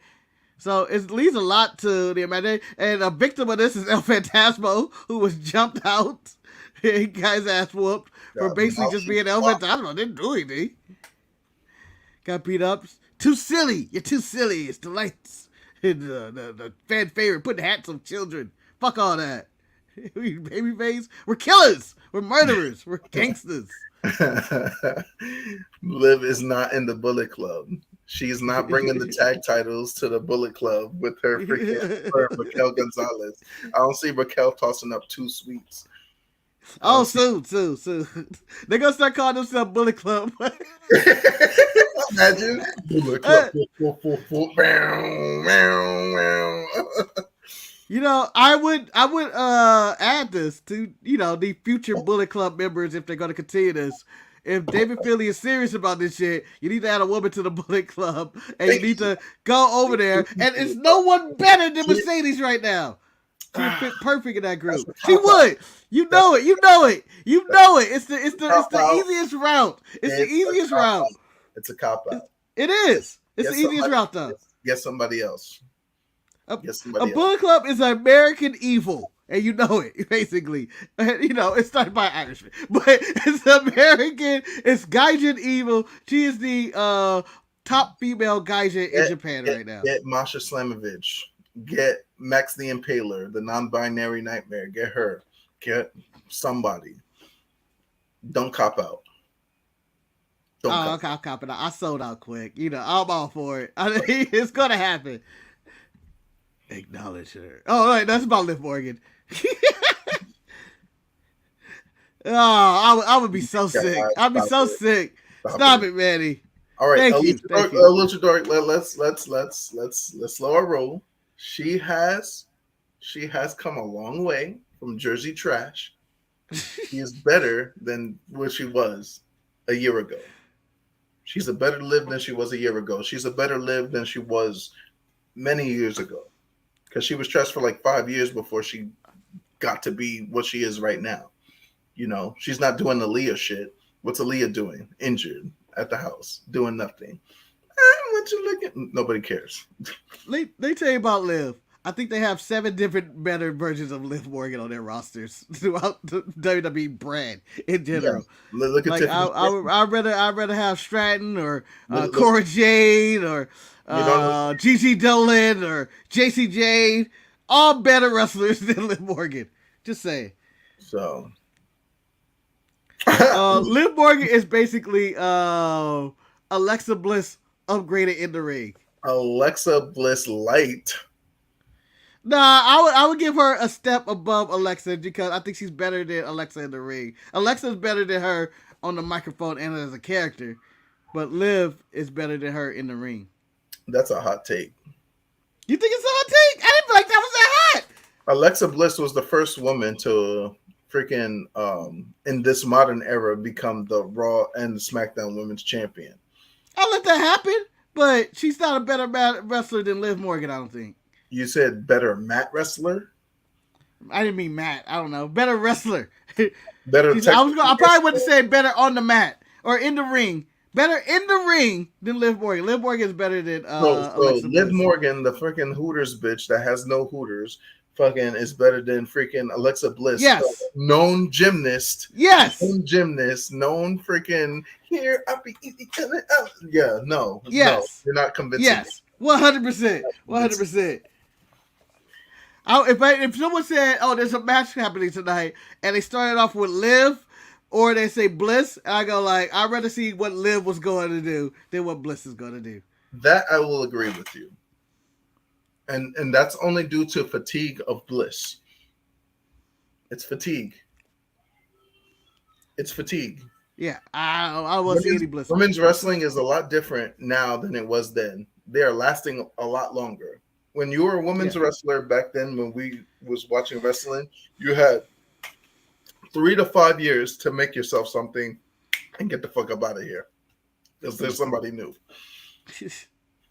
So it leaves a lot to the imagination. And a victim of this is El Phantasmo, who was jumped out. He got his ass whooped for basically just being El Phantasmo. Didn't do anything. Got beat up. Too silly. You're too silly. It's the lights. The fan favorite, putting hats on children. Fuck all that. Babyface. We're killers. We're murderers. We're gangsters. Liv is not in the Bullet Club. She's not bringing the tag titles to the Bullet Club with her freaking Raquel Gonzalez. I don't see Raquel tossing up 2 sweets. Oh, soon. They're going to start calling themselves Bullet Club. Imagine. Bullet Club. You know, I would add this to, you know, the future Bullet Club members if they're going to continue this. If David Finlay is serious about this shit, you need to add a woman to the Bullet Club, and you need to go over there. And it's no one better than Mercedes right now. She would fit perfect in that group. She would. You know it. It's the easiest route. It's the easiest route. It's a cop out. It is. It's the easiest route though. Get somebody else. A Bullet Club is American evil, and you know it, basically. You know, it's started by Irishman, but it's American. It's Gaijin evil. She is the top female Gaijin in Japan right now. Get Masha Slamovich. Get Max the Impaler, the non-binary nightmare. Get her. Get somebody. Don't cop out. I'll cop it out. I sold out quick. You know, I'm all for it. It's going to happen. Acknowledge her. Oh, right. That's about Liv Morgan. I would be so sick. I'd be so sick. Stop it, Manny. All right. Thank you. Luchador, let's slow our roll. She has come a long way from Jersey trash. She is better than what she was a year ago. She's a better Liv than she was a year ago. She's a better Liv than she was many years ago. because she was trash for like 5 years before she got to be what she is right now. You know, she's not doing the Aaliyah shit. What's Aaliyah doing? Injured at the house, doing nothing. What you looking? Nobody cares. They tell you about Liv. I think they have 7 different better versions of Liv Morgan on their rosters throughout the WWE brand in general. Yeah. Look at like I'd rather have Stratton or Cora Jade or Gigi Dolan or JC Jade, all better wrestlers than Liv Morgan. Just saying. So Liv Morgan is basically Alexa Bliss upgraded in the ring. Alexa Bliss light. Nah, I would give her a step above Alexa because I think she's better than Alexa in the ring. Alexa's better than her on the microphone and as a character, but Liv is better than her in the ring. That's a hot take. You think it's a hot take? I didn't feel like that was that hot. Alexa Bliss was the first woman to freaking in this modern era become the Raw and the SmackDown Women's Champion. I'll let that happen, but she's not a better wrestler than Liv Morgan, I don't think. You said better mat wrestler? I didn't mean mat. I don't know. Better wrestler. Better. I probably wouldn't say better on the mat or in the ring. Better in the ring than Liv Morgan. Liv Morgan is better than Alexa Liv Bliss. Morgan, the freaking Hooters bitch that has no Hooters, fucking is better than freaking Alexa Bliss. Yes. Known gymnast. Yes. Known gymnast. Known freaking here. I'll be eating. Yeah. No. Yes. No, you're not convincing. Yes. 100%. 100%. If someone said, "Oh, there's a match happening tonight," and they started off with Liv, or they say Bliss, and I go like, "I'd rather see what Liv was going to do than what Bliss is going to do." That I will agree with you, and that's only due to fatigue of Bliss. It's fatigue. It's fatigue. Yeah, I won't see any Bliss. Women's wrestling is a lot different now than it was then. They are lasting a lot longer. When you were a women's wrestler back then, when we was watching wrestling, you had 3 to 5 years to make yourself something and get the fuck up out of here. Because there's somebody new.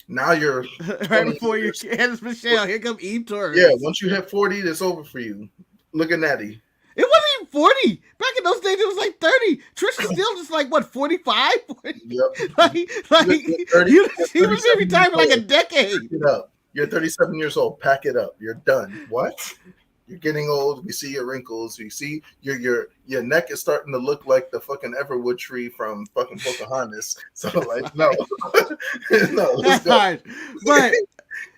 Now you're right before your hands, Michelle. Here come Eve Torres. Yeah, once you hit 40, it's over for you. Look at Natty. It wasn't even 40. Back in those days, it was like 30. Trish is still just like, what, 45? 40? Yep. like he was maybe retired for like a decade. Pack it up. You're 37 years old. Pack it up. You're done. What? You're getting old. We see your wrinkles. We see your neck is starting to look like the fucking Everwood tree from fucking Pocahontas. So like, no. No, let's go. But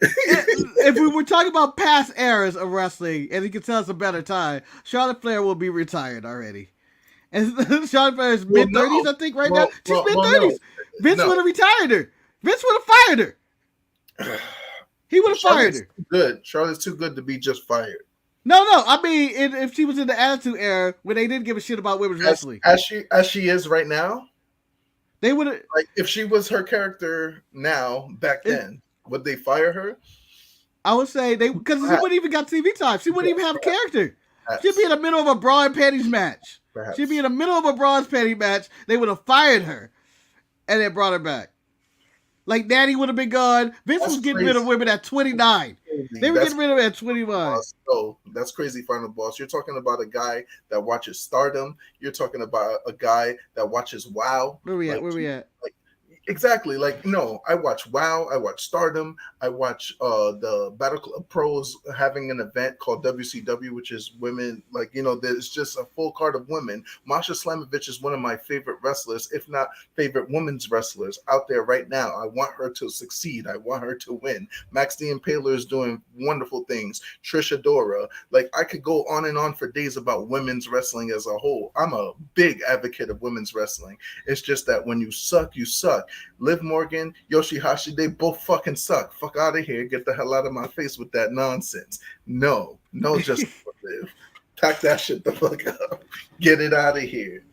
if we were talking about past eras of wrestling, and you can tell us a better time, Charlotte Flair will be retired already. And Charlotte Flair is mid-30s, I think, now. She's mid-30s. Vince would have retired her. Vince would have fired her. He would have fired her. Good. Charlotte's too good to be just fired. No. I mean, if she was in the Attitude Era, when they didn't give a shit about women's wrestling, as she is right now, they would have. Like, if she was her character now, back then, would they fire her? I would say because she wouldn't even got TV time. She wouldn't even have a character. Perhaps. She'd be in the middle of a bra and panties match. Perhaps. She'd be in the middle of a bra and panties match. They would have fired her, and then brought her back. Like, Natty would have been gone. Vince was getting rid of women at 29. They were getting rid of her at 21. So that's crazy, Final Boss. You're talking about a guy that watches Stardom. You're talking about a guy that watches WoW. Where we at? Like, exactly. Like, no, I watch WoW. I watch Stardom. I watch the Battle Club Pros having an event called WCW, which is women. Like, there's just a full card of women. Masha Slamovich is one of my favorite wrestlers, if not favorite women's wrestlers out there right now. I want her to succeed. I want her to win. Max the Impaler is doing wonderful things. Trish Adora. Like, I could go on and on for days about women's wrestling as a whole. I'm a big advocate of women's wrestling. It's just that when you suck, you suck. Liv Morgan, Yoshihashi, they both fucking suck. Fuck out of here. Get the hell out of my face with that nonsense. No, just Liv. Pack that shit the fuck up. Get it out of here.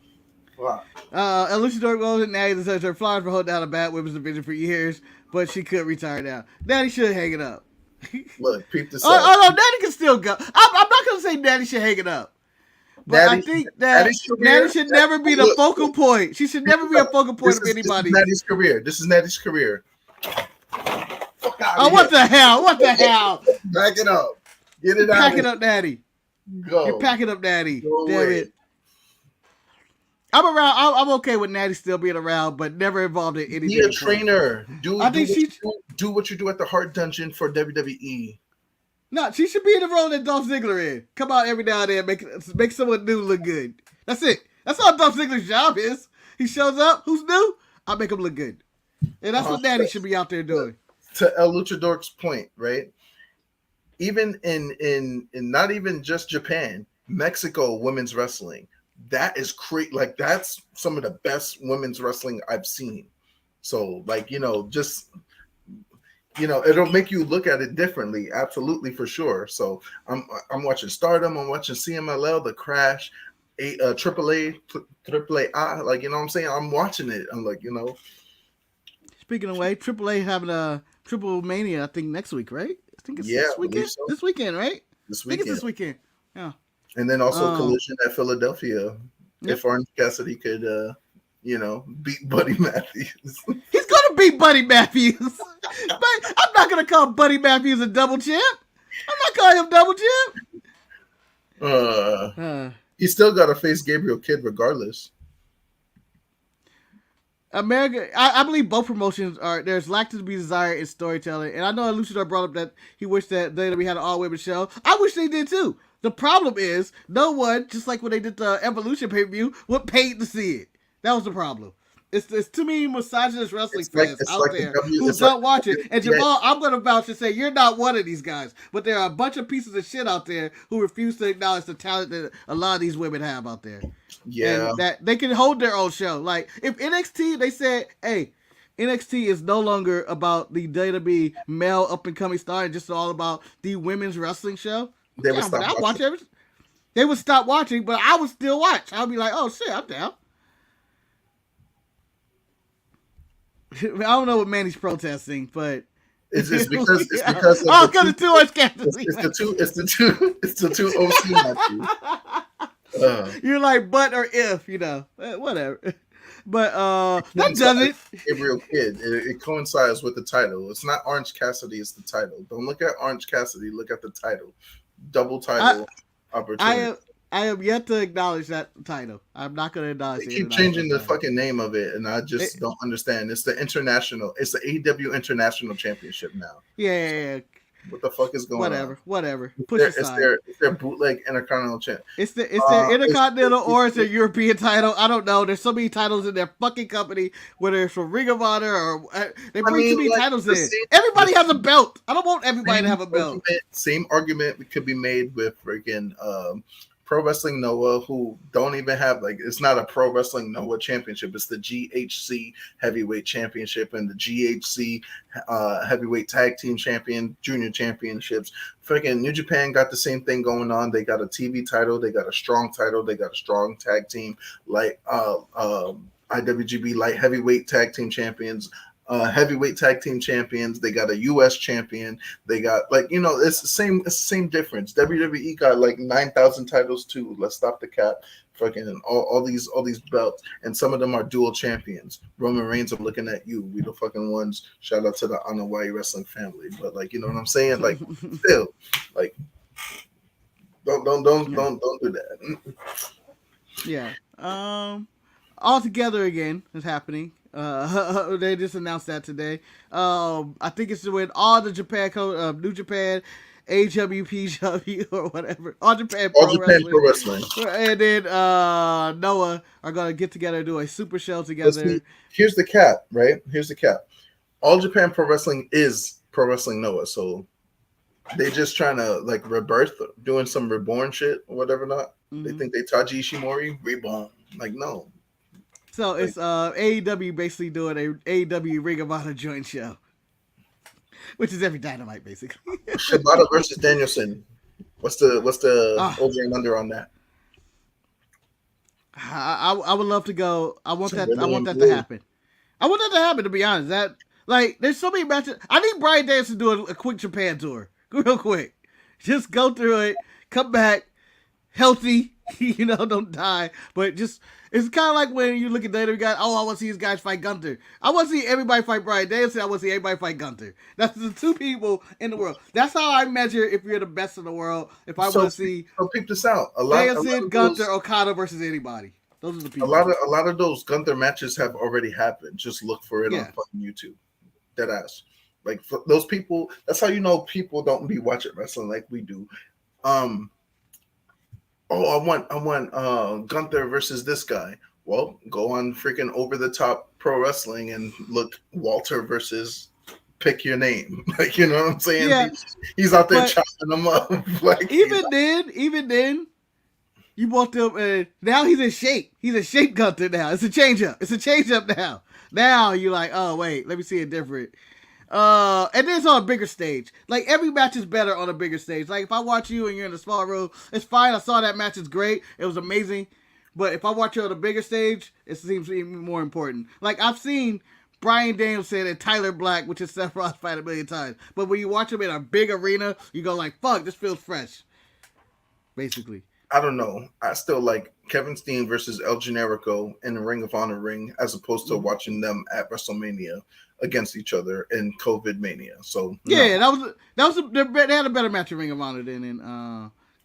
Wow. Alicia Dork Natty deserves her flowers for holding down a bad women's division for years, but she could retire now. Natty should hang it up. Look, peep this out. Oh, no, Natty can still go. I'm not going to say Natty should hang it up. But I think that Natty should never be the focal point. She should never be a focal point of anybody. This is Natty's career. All of here. What the hell? What the hell? Back it up. Get it out. Pack it up, Daddy. Go. You're packing up, Daddy. Go Damn away. it. I'm around. I'm okay with Natty still being around, but never involved in anything. Be a trainer. Do what you do at the Heart Dungeon for WWE. No, she should be in the role that Dolph Ziggler in. Come out every now and then, make someone new look good. That's it. That's all Dolph Ziggler's job is. He shows up. Who's new? I'll make him look good. And that's what Natty should be out there doing. To El Luchador's point, right? Even in not even just Japan, Mexico women's wrestling. That is great. Like, that's some of the best women's wrestling I've seen. So, like, just, it'll make you look at it differently. Absolutely, for sure. So I'm watching Stardom. I'm watching CMLL, The Crash, AAA, like, you know what I'm saying? I'm watching it. I'm like, Speaking of way, AAA having a Triple Mania, I think, next week, right? I think it's this weekend. So. This weekend, right? This I weekend. think it's this weekend. Yeah. And then also Collision at Philadelphia. Yep. If Orange Cassidy could, beat Buddy Matthews. He's going to beat Buddy Matthews. But I'm not going to call Buddy Matthews a double champ. I'm not calling him double champ. He still got to face Gabriel Kidd regardless. America, I believe both promotions there's lack to be desired in storytelling. And I know Luchador brought up that he wished that we had an all-women show. I wish they did too. The problem is, no one, just like when they did the Evolution pay-per-view, would pay to see it. That was the problem. It's too many misogynist wrestling fans out there who don't watch it. And Jemal, I'm going to vouch and say you're not one of these guys. But there are a bunch of pieces of shit out there who refuse to acknowledge the talent that a lot of these women have out there. Yeah. And that they can hold their own show. Like, if NXT, they said, hey, NXT is no longer about the WWE male up-and-coming star and just all about the women's wrestling show. They would stop watching. They would stop watching, but I would still watch. I would be like, oh shit, I'm down. I don't know what Manny's protesting, but it's because it's too much Cassidy. It's the two OC matches. You're like, but or if, whatever. But that doesn't. Gabriel Kidd. It coincides with the title. It's not Orange Cassidy. It's the title. Don't look at Orange Cassidy. Look at the title. Double title opportunity. I am yet to acknowledge that title. I'm not going to acknowledge it. They keep changing the fucking name of it, and I just don't understand. It's the AEW International Championship now. Yeah. What the fuck is going on? Whatever. Push aside. It's their bootleg Intercontinental Champ. It's their Intercontinental or it's their European title. I don't know. There's so many titles in their fucking company, whether it's from Ring of Honor or they bring too many titles in. Everybody has a belt. I don't want everybody to have a belt. Same argument could be made with freaking Pro Wrestling Noah, who don't even have, like, it's not a Pro Wrestling Noah championship. It's the GHC Heavyweight Championship and the GHC Heavyweight Tag Team Junior Championships. Freaking New Japan got the same thing going on. They got a TV title. They got a strong title. They got a strong tag team, like IWGP Light Heavyweight Tag Team Champions. Heavyweight tag team champions. They got a U.S. champion. They got, it's the same difference. WWE got like 9,000 titles too. Let's stop the cap. Fucking all these belts, and some of them are dual champions. Roman Reigns, I'm looking at you. We the fucking ones. Shout out to the Anoa'i wrestling family. But you know what I'm saying? Like, still, like, don't do that. Yeah. All Together again is happening. They just announced that today. I think it's with all the Japan New Japan, AWPW or whatever. All Japan Pro Wrestling. And then Noah are gonna get together and do a super show together. Here's the cap, right? Here's the cap. All Japan Pro Wrestling is Pro Wrestling Noah, so they just trying to like rebirth, doing some reborn shit or whatever. Not They think they Taji Ishimori reborn. Like, no. So it's AEW basically doing a AEW Ring of Honor joint show, which is every Dynamite basically. Shibata versus Danielson. What's the over and under on that? I would love to go. I want that to happen. I want that to happen. To be honest, there's so many matches. I need Bryan Danielson to do a quick Japan tour, real quick. Just go through it, come back. healthy, don't die. But just it's kind of like when you look at the other guys. Oh, I want to see these guys fight Gunther. I want to see everybody fight Bryan Danielson. I want to see everybody fight Gunther. That's the two people in the world. That's how I measure if you're the best in the world. If I want to see, so peep this out. Danielson, Gunther, Okada versus anybody. Those are the people. A lot of those Gunther matches have already happened. Just look for it on fucking YouTube. Deadass. Like those people. That's how you know people don't be watching wrestling like we do. I want Gunther versus this guy. Well, go on freaking Over the Top Pro Wrestling and look Walter versus pick your name. Like, you know what I'm saying? Yeah. He's out there chopping them up. Like, even then, you walked up and now he's in shape. He's a shape Gunther now. It's a change up. Now. Now you're like, oh wait, let me see it different. And then it's on a bigger stage. Like every match is better on a bigger stage. Like if I watch you and you're in a small room, it's fine. I saw that match. It's great. It was amazing. But if I watch you on a bigger stage, it seems even more important. Like I've seen Bryan Danielson and Tyler Black, which is Seth Rollins, fight a million times. But when you watch them in a big arena, you go like, fuck, this feels fresh. Basically. I don't know. I still like Kevin Steen versus El Generico in the Ring of Honor ring as opposed to watching them at WrestleMania against each other in COVID Mania. So yeah, they had a better match in Ring of Honor than in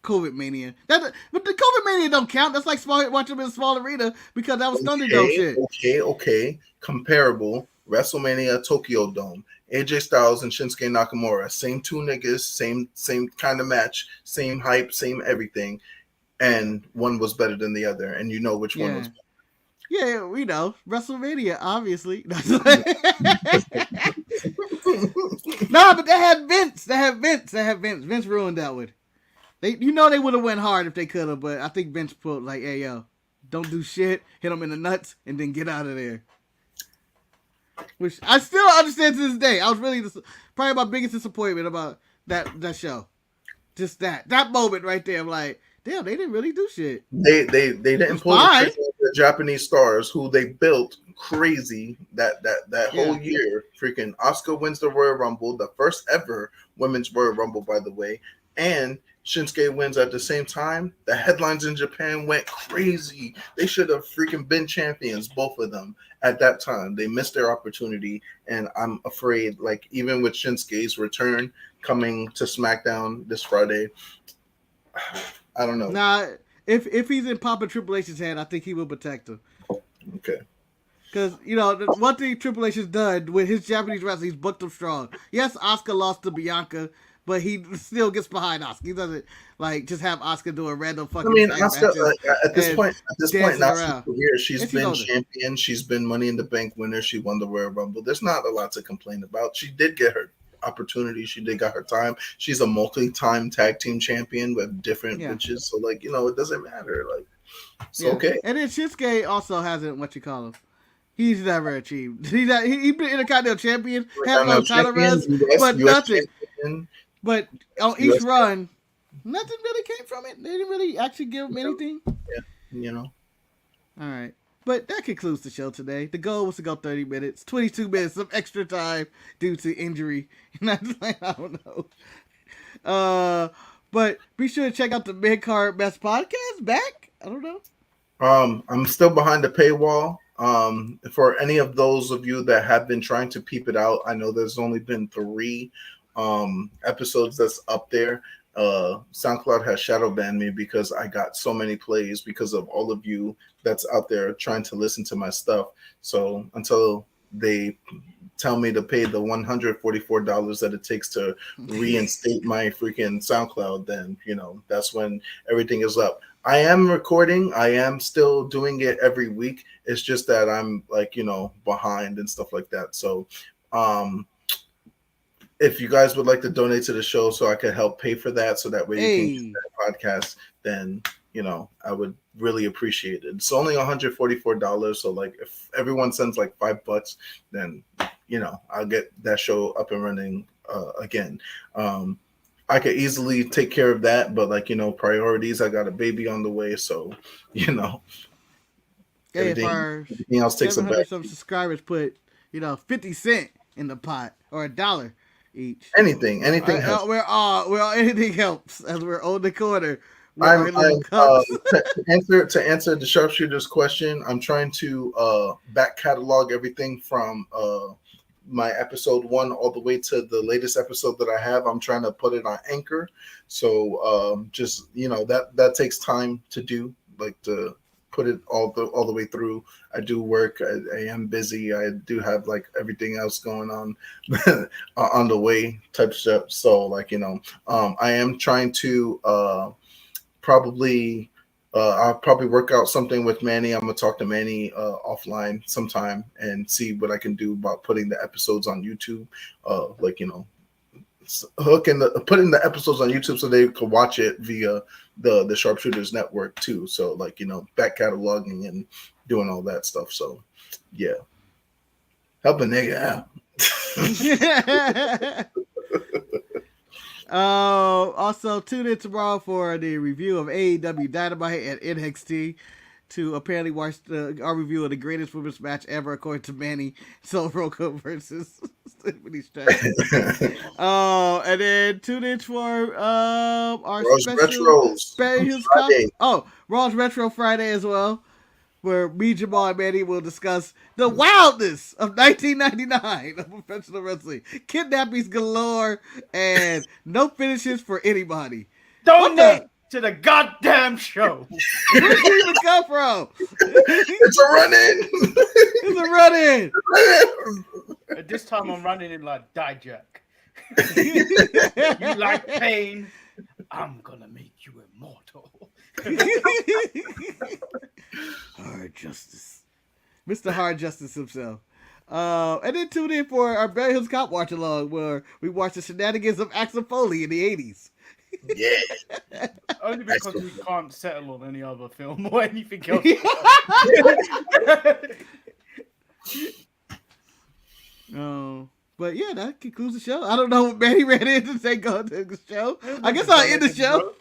COVID Mania. But the COVID Mania don't count. That's like watching them in a small arena because that was Thunderdome shit. Okay. Comparable. WrestleMania Tokyo Dome. AJ Styles and Shinsuke Nakamura. Same two niggas. Same kind of match. Same hype. Same everything. And one was better than the other, and you know which one was better. Yeah, we know. WrestleMania, obviously. Nah, but they had Vince. Vince ruined that one. They would have went hard if they could have, but I think Vince put like, hey, yo, don't do shit, hit them in the nuts, and then get out of there. Which I still understand to this day. I was really probably my biggest disappointment about that show. Just that moment right there. I'm like, damn, they didn't really do shit. They didn't pull the Japanese stars who they built crazy that whole year. Freaking Asuka wins the Royal Rumble, the first ever women's Royal Rumble, by the way, and Shinsuke wins at the same time. The headlines in Japan went crazy. They should have freaking been champions, both of them, at that time. They missed their opportunity, and I'm afraid, like, even with Shinsuke's return coming to SmackDown this Friday, I don't know. Nah, if he's in Papa Triple H's head, I think he will protect him. Okay. Because, one thing Triple H has done with his Japanese wrestling, he's booked them strong. Yes, Asuka lost to Bianca, but he still gets behind Asuka. He doesn't, just have Asuka do a random fucking Asuka, at this point, not her career, she's been older. champion. She's been Money in the Bank winner. She won the Royal Rumble. There's not a lot to complain about. She did get her opportunity. She did got her time. She's a multi-time tag team champion with different witches. So, it doesn't matter. Okay. And then Shinsuke also hasn't, he's never achieved. He's been Intercontinental champion, had no title runs, but nothing. Champion, but on each run, nothing really came from it. They didn't really actually give him anything. Yeah, All right. But that concludes the show today. The goal was to go 30 minutes, 22 minutes of extra time due to injury. And I don't know. But be sure to check out the Mid-Card Best Podcast back. I don't know. I'm still behind the paywall. For any of those of you that have been trying to peep it out, I know there's only been 3 episodes that's up there. SoundCloud has shadow banned me because I got so many plays because of all of you that's out there trying to listen to my stuff. So until they tell me to pay the $144 that it takes to reinstate my freaking SoundCloud, then, that's when everything is up. I am recording. I am still doing it every week. It's just that I'm behind and stuff like that. So, if you guys would like to donate to the show so I could help pay for that, so that way you can get that podcast, then, I would really appreciate it. It's only $144. So if everyone sends $5, then, I'll get that show up and running again. I could easily take care of that, but priorities, I got a baby on the way. So, everything else takes a back. Some subscribers put, 50 cents in the pot or $1 each. Anything helps. We're all anything helps as we're on the corner I'm cups. to answer the sharpshooter's question. I'm trying to back catalog everything from my episode 1 all the way to the latest episode that I have. I'm trying to put it on Anchor, so just that takes time to do, like to put it all the way through. I do work. I am busy. I do have like everything else going on on the way type stuff. So like I am trying to probably I'll probably work out something with Manny. I'm gonna talk to Manny offline sometime and see what I can do about putting the episodes on YouTube. Putting the episodes on YouTube so they could watch it via the Sharpshooters Network too. So like back cataloging and doing all that stuff. So yeah, help a nigga out. Also tune in tomorrow for the review of AEW Dynamite and NXT to apparently watch our review of the greatest women's match ever according to Manny Rocco versus Stephanie Stratton. And then tune in for our Raw's special Friday. Raw's Retro Friday as well, where me, Jemal, and Manny will discuss the wildness of 1999 of professional wrestling. Kidnappings galore and no finishes for anybody. Donate to the goddamn show. Where did you even come from? It's a run-in. It's a run-in. At this time, I'm running in like Dijak. You like pain? I'm gonna make you immortal. Hard Justice. Mr. Hard Justice himself. And then tune in for our Beverly Hills Cop watch along where we watch the shenanigans of Axel Foley in the 80s. Yeah. Only because we can't settle on any other film or anything else. But yeah, that concludes the show. I don't know what Manny ran in to say go to the show. I guess I'll end the show.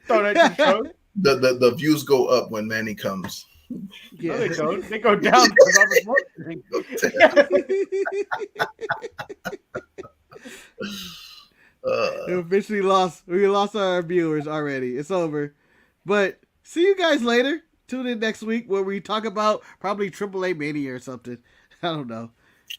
Donate to the show. The views go up when Manny comes. Yeah. No, they don't. They go down because I was watching. We lost our viewers already. It's over. But see you guys later. Tune in next week where we talk about probably AAA Mania or something. I don't know.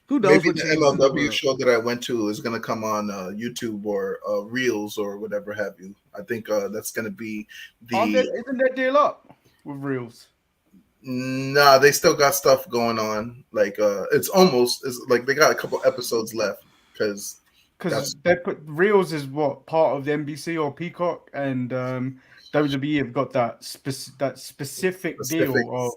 Who knows? Maybe the MLW show that I went to is going to come on YouTube or Reels or whatever have you. I think that's going to be Isn't that deal up with Reels? Nah, they still got stuff going on. Like it's like they got a couple episodes left because they put Reels is what part of the NBC or Peacock, and WWE have got that specific deal of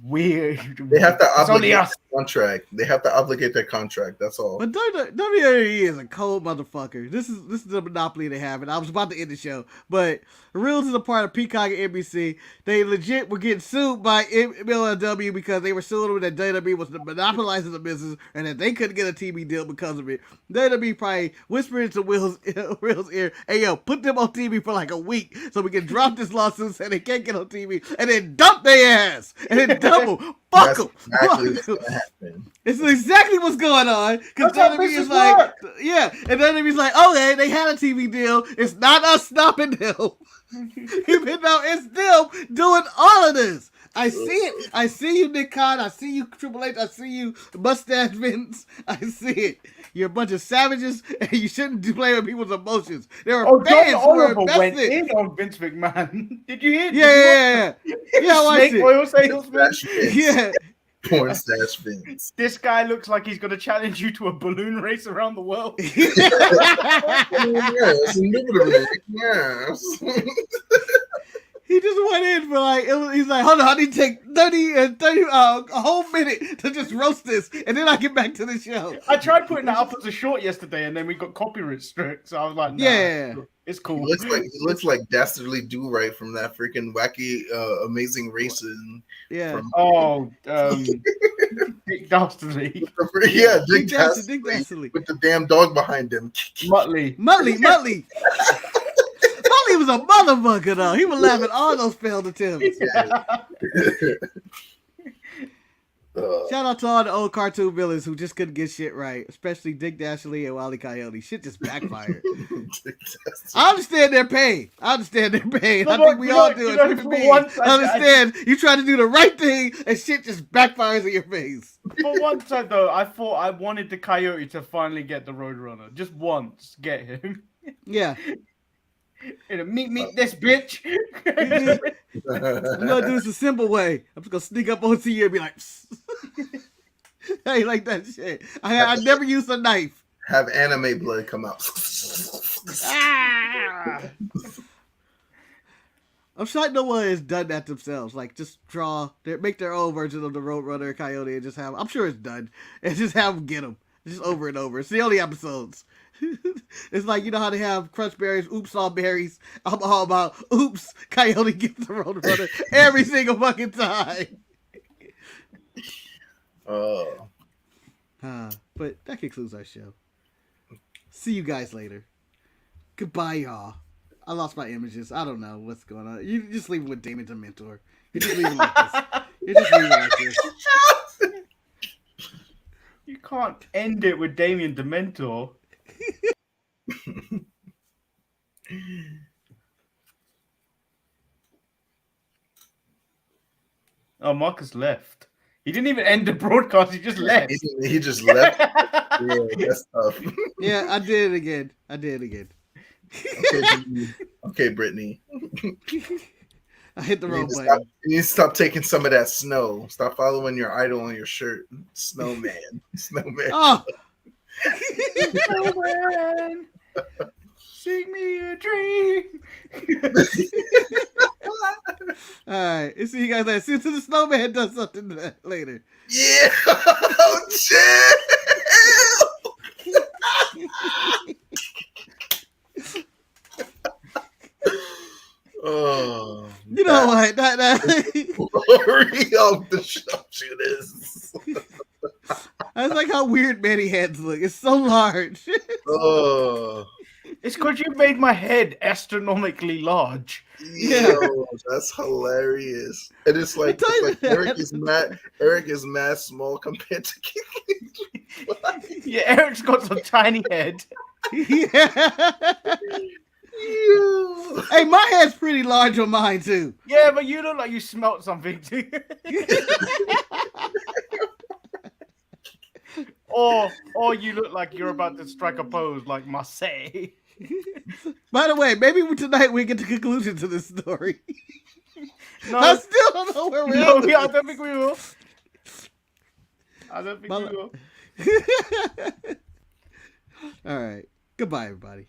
weird. They have to obligate their contract. They have to obligate their contract. That's all. But WWE is a cold motherfucker. This is the monopoly they have, and I was about to end the show, but Reels is a part of Peacock and NBC. They legit were getting sued by MLW because they were suing them that WWE was monopolizing the business and that they couldn't get a TV deal because of it. WWE probably whispered into Will's ear, "Hey yo, put them on TV for like a week so we can drop this lawsuit so they can't get on TV, and then dump their ass and then double fuck them." It's exactly what's going on because WWE is like, yeah, and WWE's like, okay, they had a TV deal. It's not us stopping them. Even though it's them doing all of this. I see it. I see you, Nick Khan. I see you, Triple H. I see you, Mustache Vince. I see it. You're a bunch of savages, and you shouldn't play with people's emotions. There are fans who are invested. Went in on Vince McMahon. Did you hear? Yeah. I watched Snake oil salesman. Yeah. Porn stash Vince. This guy looks like he's going to challenge you to a balloon race around the world. Yes. He just went in for like, he's like, hold on, I need to take 30 a whole minute to just roast this, and then I get back to the show. I tried putting that up as a short yesterday, and then we got copyright struck, so I was like, nah, yeah, it's cool. He looks like Dastardly Do-Right from that freaking wacky, Amazing Racing. Yeah. Dick Dastardly. Yeah, Dick Dastardly with the damn dog behind him. Muttley. He was a motherfucker, though. He was laughing all those failed attempts. Shout out to all the old cartoon villains who just couldn't get shit right, especially Dick Dashley and Wile E. Coyote. Shit just backfired. I understand their pain. I think we all do as human beings. I understand you try to do the right thing and shit just backfires in your face. For one time though, I thought I wanted the Coyote to finally get the Roadrunner. Just once, get him. Yeah. Meet this bitch. I'm gonna do this a simple way. I'm just gonna sneak up on you and be like, I ain't like that shit. I never used a knife. Have anime blood come out. I'm sure no one has done that themselves. Like, just make their own version of the Roadrunner and Coyote and just have. I'm sure it's done, and just have them get them, just over and over. It's the only episodes. It's like, you know how they have crunch berries, oops, all berries. I'm all about oops, Coyote gets the Roadrunner every single fucking time. But that concludes our show. See you guys later. Goodbye, y'all. I lost my images. I don't know what's going on. You just leave it with Damien the Mentor. You just leave it like this. You just leave it like this. You can't end it with Damien the Mentor. Oh, Marcus left. He didn't even end the broadcast. He just left. He just left. Yeah, that's tough. Yeah, I did it again. Okay, Brittany. I hit the wrong button. You need to stop taking some of that snow. Stop following your idol on your shirt. Snowman. Oh. Snowman, sing me a dream. All right. See you guys later. See if the snowman does something later. Yeah. Oh, shit. Oh, you know what? That glory of the sharpshooters. That's like how weird Manny heads look. It's so large. Oh, it's because you made my head astronomically large. Yeah, that's hilarious. And it's like Eric is mad small compared to Keith. Yeah, Eric's got some tiny head. Yeah. Hey, my head's pretty large on mine too. Yeah, but you look like you smelt something too. or you look like you're about to strike a pose like Marseille. By the way, maybe tonight we get the conclusion to this story. No, I still don't know where we're at. No, I don't think we will. We will. All right. Goodbye, everybody.